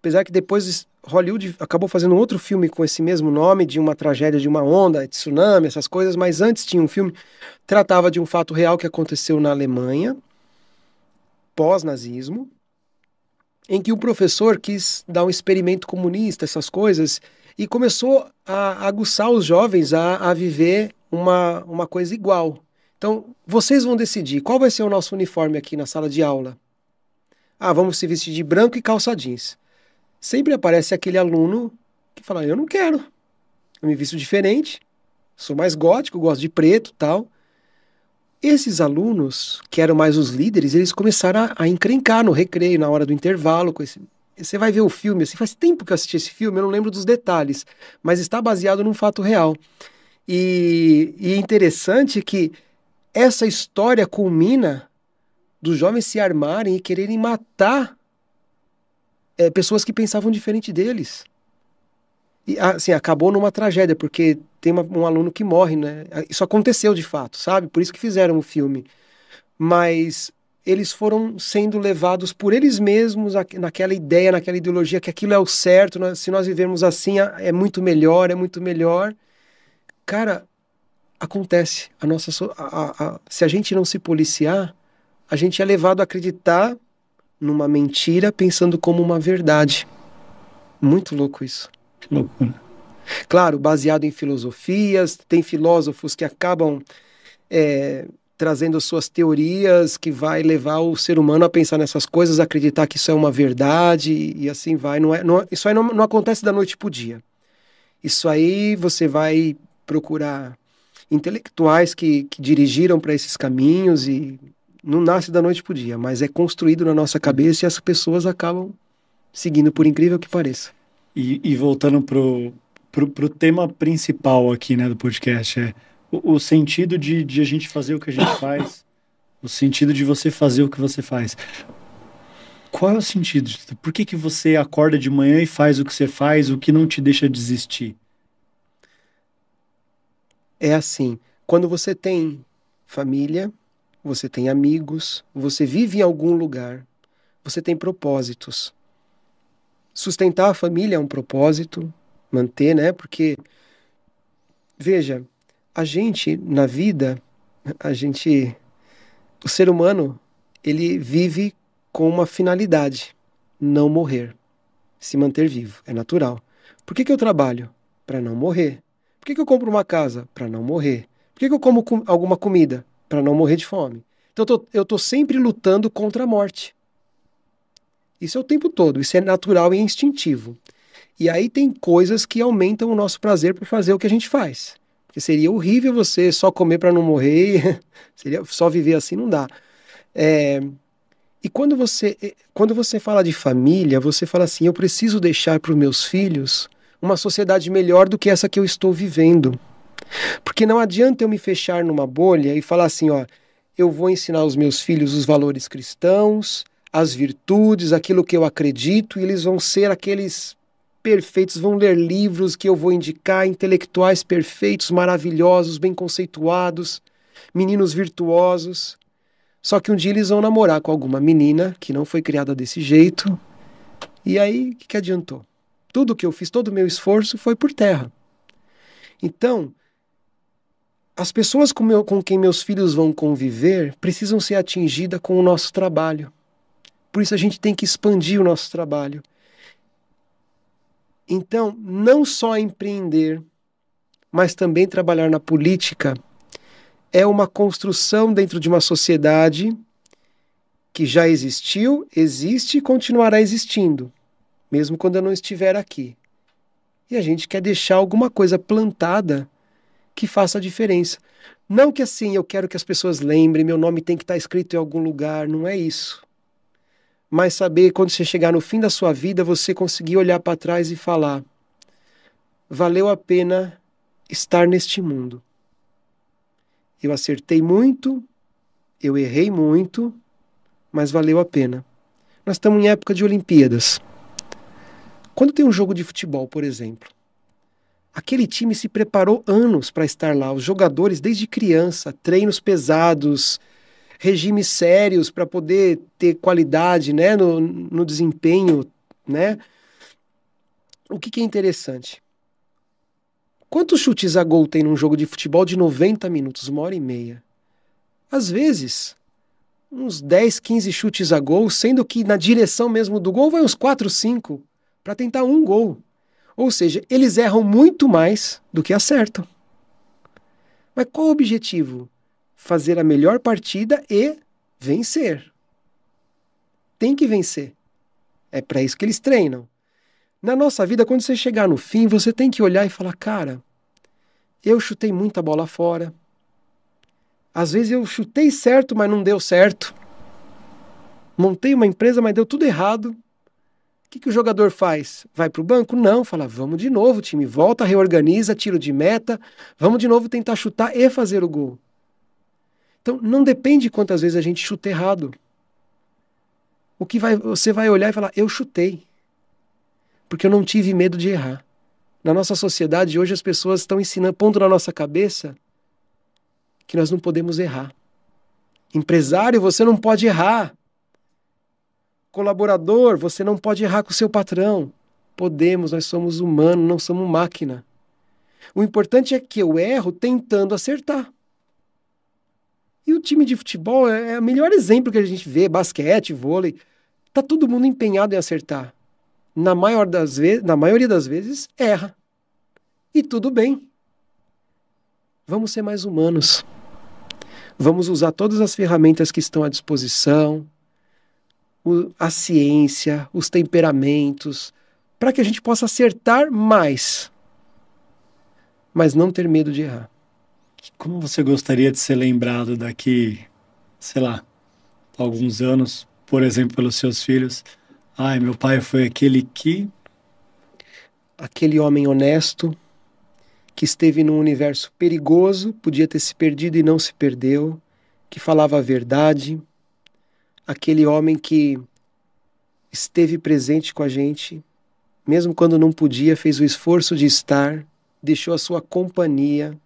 Apesar que depois Hollywood acabou fazendo um outro filme com esse mesmo nome, de uma tragédia de uma onda, tsunami, essas coisas. Mas antes tinha um filme que tratava de um fato real que aconteceu na Alemanha. pós-nazismo, em que o professor quis dar um experimento comunista, essas coisas, e começou a aguçar os jovens a viver uma coisa igual. Então, vocês vão decidir qual vai ser o nosso uniforme aqui na sala de aula. Ah, vamos se vestir de branco e calça jeans. Sempre aparece aquele aluno que fala, eu não quero, eu me visto diferente, sou mais gótico, gosto de preto, tal. Esses alunos, que eram mais os líderes, eles começaram a encrencar no recreio, na hora do intervalo. Você vai ver o filme, assim, faz tempo que eu assisti esse filme, eu não lembro dos detalhes, mas está baseado num fato real. E é interessante que essa história culmina dos jovens se armarem e quererem matar pessoas que pensavam diferente deles. E assim, acabou numa tragédia, porque tem um aluno que morre, né? Isso aconteceu de fato, sabe? Por isso que fizeram o filme. Mas eles foram sendo levados por eles mesmos naquela ideia, naquela ideologia, que aquilo é o certo, se nós vivermos assim é muito melhor, é muito melhor. Cara, acontece. Se a gente não se policiar, a gente é levado a acreditar numa mentira pensando como uma verdade. Muito louco isso. Que loucura. Claro, baseado em filosofias, tem filósofos que acabam trazendo suas teorias que vai levar o ser humano a pensar nessas coisas, a acreditar que isso é uma verdade e assim vai. Isso aí não acontece da noite para o dia. Isso aí você vai procurar intelectuais que dirigiram para esses caminhos e não nasce da noite para o dia, mas é construído na nossa cabeça e as pessoas acabam seguindo, por incrível que pareça. E voltando pro tema principal aqui, né, do podcast, o sentido de a gente fazer o que a gente faz, o sentido de você fazer o que você faz. Qual é o sentido? Por que você acorda de manhã e faz o que você faz, o que não te deixa desistir? É assim, quando você tem família, você tem amigos, você vive em algum lugar, você tem propósitos. Sustentar a família é um propósito, manter, né? Porque, veja, a gente, na vida, o ser humano, ele vive com uma finalidade, não morrer, se manter vivo, é natural. Por que eu trabalho? Para não morrer. Por que eu compro uma casa? Para não morrer. Por que eu como alguma comida? Para não morrer de fome. Então eu tô sempre lutando contra a morte. Isso é o tempo todo, isso é natural e instintivo. E aí tem coisas que aumentam o nosso prazer por fazer o que a gente faz. Porque seria horrível você só comer para não morrer, seria só viver assim, não dá. E quando você fala de família, você fala assim, eu preciso deixar para os meus filhos uma sociedade melhor do que essa que eu estou vivendo. Porque não adianta eu me fechar numa bolha e falar assim, ó, eu vou ensinar aos meus filhos os valores cristãos, as virtudes, aquilo que eu acredito, e eles vão ser aqueles perfeitos, vão ler livros que eu vou indicar, intelectuais perfeitos, maravilhosos, bem conceituados, meninos virtuosos. Só que um dia eles vão namorar com alguma menina que não foi criada desse jeito, e aí o que adiantou? Tudo que eu fiz, todo o meu esforço foi por terra. Então, as pessoas com quem meus filhos vão conviver precisam ser atingidas com o nosso trabalho. Por isso a gente tem que expandir o nosso trabalho. Então, não só empreender, mas também trabalhar na política é uma construção dentro de uma sociedade que já existiu, existe e continuará existindo, mesmo quando eu não estiver aqui. E a gente quer deixar alguma coisa plantada que faça a diferença. Não que assim, eu quero que as pessoas lembrem, meu nome tem que estar escrito em algum lugar, não é isso. Mas saber, quando você chegar no fim da sua vida, você conseguir olhar para trás e falar, valeu a pena estar neste mundo. Eu acertei muito, eu errei muito, mas valeu a pena. Nós estamos em época de Olimpíadas. Quando tem um jogo de futebol, por exemplo, aquele time se preparou anos para estar lá, os jogadores desde criança, treinos pesados, regimes sérios para poder ter qualidade, né, no desempenho, né? O que é interessante? Quantos chutes a gol tem num jogo de futebol de 90 minutos, 1h30? Às vezes, uns 10, 15 chutes a gol, sendo que na direção mesmo do gol vai uns 4, 5 para tentar um gol. Ou seja, eles erram muito mais do que acertam. Mas qual o objetivo? Fazer a melhor partida e vencer. Tem que vencer. É para isso que eles treinam. Na nossa vida, quando você chegar no fim, você tem que olhar e falar, cara, eu chutei muita bola fora. Às vezes eu chutei certo, mas não deu certo. Montei uma empresa, mas deu tudo errado. O que o jogador faz? Vai para o banco? Não, fala, vamos de novo, time, volta, reorganiza, tiro de meta, vamos de novo tentar chutar e fazer o gol. Então, não depende de quantas vezes a gente chuta errado. Você vai olhar e falar, eu chutei, porque eu não tive medo de errar. Na nossa sociedade, hoje as pessoas estão ensinando, pondo na nossa cabeça que nós não podemos errar. Empresário, você não pode errar. Colaborador, você não pode errar com o seu patrão. Podemos, nós somos humanos, não somos máquina. O importante é que eu erro tentando acertar. E o time de futebol é o melhor exemplo que a gente vê, basquete, vôlei. Tá todo mundo empenhado em acertar. Na maioria das vezes, erra. E tudo bem. Vamos ser mais humanos. Vamos usar todas as ferramentas que estão à disposição, a ciência, os temperamentos, para que a gente possa acertar mais, mas não ter medo de errar. Como você gostaria de ser lembrado daqui, sei lá, alguns anos, por exemplo, pelos seus filhos? Ai, meu pai foi aquele que... Aquele homem honesto, que esteve num universo perigoso, podia ter se perdido e não se perdeu, que falava a verdade, aquele homem que esteve presente com a gente, mesmo quando não podia, fez o esforço de estar, deixou a sua companhia,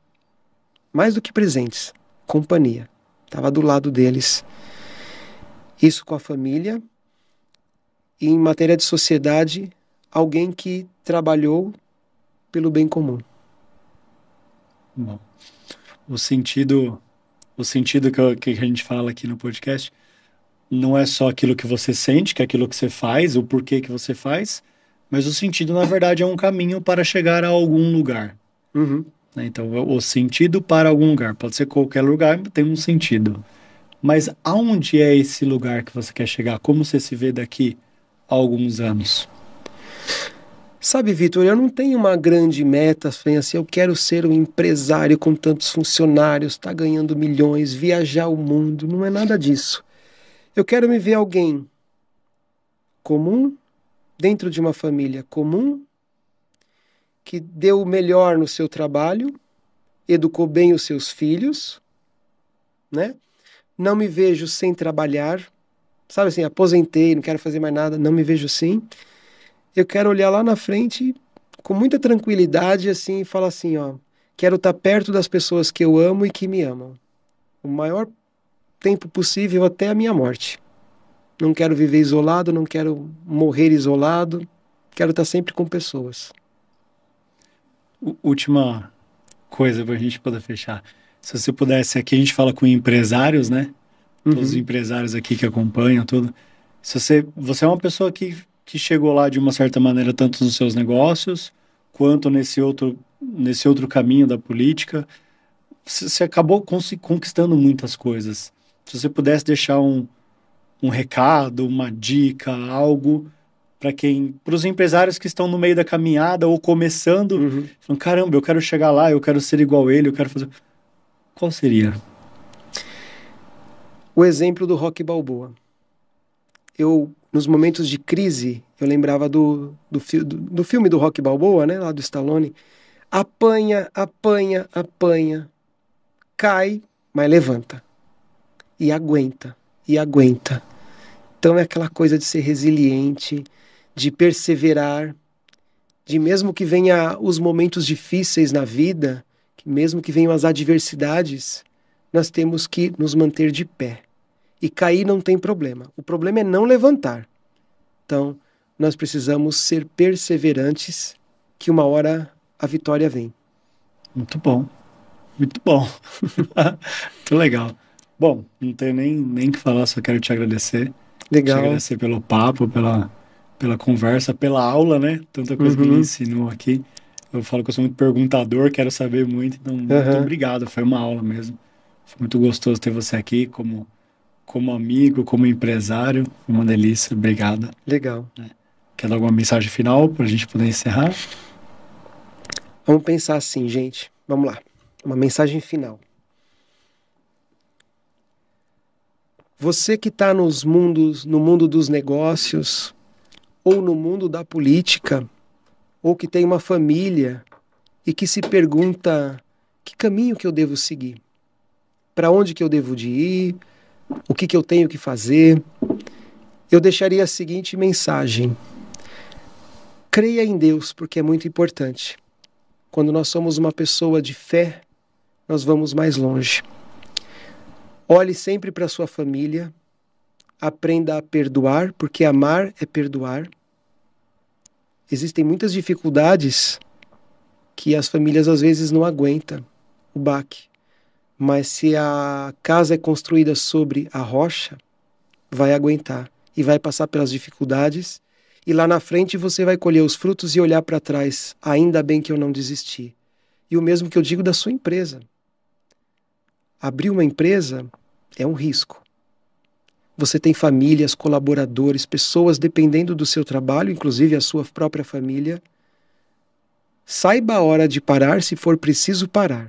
mais do que presentes, companhia, estava do lado deles. Isso com a família. E em matéria de sociedade, alguém que trabalhou pelo bem comum. Bom, o sentido que a gente fala aqui no podcast não é só aquilo que você sente, que é aquilo que você faz, o porquê que você faz, mas o sentido, na verdade, é um caminho para chegar a algum lugar. Uhum. Então, o sentido para algum lugar. Pode ser qualquer lugar, tem um sentido. Mas aonde é esse lugar que você quer chegar? Como você se vê daqui a alguns anos? Sabe, Vitor, eu não tenho uma grande meta, assim, eu quero ser um empresário com tantos funcionários, tá ganhando milhões, viajar o mundo, não é nada disso. Eu quero me ver alguém comum, dentro de uma família comum, que deu o melhor no seu trabalho, educou bem os seus filhos, né? Não me vejo sem trabalhar, sabe assim, aposentei, não quero fazer mais nada, não me vejo assim. Eu quero olhar lá na frente com muita tranquilidade assim e falar assim, ó, quero estar perto das pessoas que eu amo e que me amam. O maior tempo possível até a minha morte. Não quero viver isolado, não quero morrer isolado, quero estar sempre com pessoas. Última coisa para a gente poder fechar. Se você pudesse, aqui a gente fala com empresários, né? Todos os empresários aqui que acompanham tudo. Se você é uma pessoa que chegou lá de uma certa maneira, tanto nos seus negócios, quanto nesse outro caminho da política, você acabou conquistando muitas coisas. Se você pudesse deixar um recado, uma dica, algo para os empresários que estão no meio da caminhada ou começando, falam, caramba, eu quero chegar lá, eu quero ser igual ele, eu quero fazer... Qual seria? O exemplo do Rocky Balboa. Nos momentos de crise, eu lembrava do filme do Rocky Balboa, né, lá do Stallone. Apanha, apanha, apanha, cai, mas levanta. E aguenta, e aguenta. Então é aquela coisa de ser resiliente, de perseverar, de mesmo que venha os momentos difíceis na vida, que mesmo que venham as adversidades, nós temos que nos manter de pé. E cair não tem problema. O problema é não levantar. Então, nós precisamos ser perseverantes, que uma hora a vitória vem. Muito bom. Muito bom. Muito legal. Bom, não tenho nem que falar, só quero te agradecer. Te Legal. agradecer pelo papo, pela conversa, pela aula, né? Tanta coisa que me Uhum. ensinou aqui. Eu falo que eu sou muito perguntador, quero saber muito, então muito Aham. obrigado. Foi uma aula mesmo. Foi muito gostoso ter você aqui como amigo, como empresário. Foi uma delícia. Obrigado. Legal. Quer dar alguma mensagem final para a gente poder encerrar? Vamos pensar assim, gente. Vamos lá. Uma mensagem final. Você que está no mundo dos negócios, ou no mundo da política, ou que tem uma família e que se pergunta que caminho que eu devo seguir, para onde que eu devo de ir, o que eu tenho que fazer, eu deixaria a seguinte mensagem: creia em Deus, porque é muito importante. Quando nós somos uma pessoa de fé, nós vamos mais longe. Olhe sempre para sua família, aprenda a perdoar, porque amar é perdoar. Existem muitas dificuldades que as famílias às vezes não aguentam o baque. Mas se a casa é construída sobre a rocha, vai aguentar e vai passar pelas dificuldades. E lá na frente você vai colher os frutos e olhar para trás. Ainda bem que eu não desisti. E o mesmo que eu digo da sua empresa. Abrir uma empresa é um risco. Você tem famílias, colaboradores, pessoas dependendo do seu trabalho, inclusive a sua própria família. Saiba a hora de parar se for preciso parar.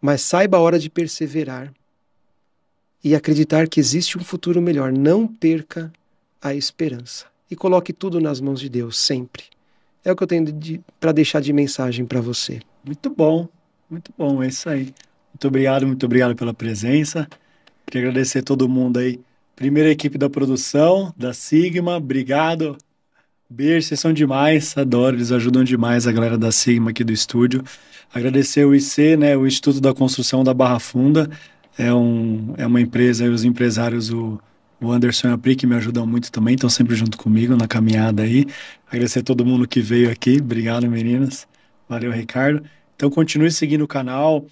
Mas saiba a hora de perseverar e acreditar que existe um futuro melhor. Não perca a esperança. E coloque tudo nas mãos de Deus, sempre. É o que eu tenho para deixar de mensagem para você. Muito bom, é isso aí. Muito obrigado pela presença. Queria agradecer todo mundo aí. Primeira equipe da produção, da Sigma, obrigado. Beijo, vocês são demais, adoro, eles ajudam demais a galera da Sigma aqui do estúdio. Agradecer o IC, né, o Instituto da Construção da Barra Funda, é uma empresa, e os empresários, o Anderson e a Pri, que me ajudam muito também, estão sempre junto comigo na caminhada aí. Agradecer todo mundo que veio aqui, obrigado meninas, valeu Ricardo. Então continue seguindo o canal,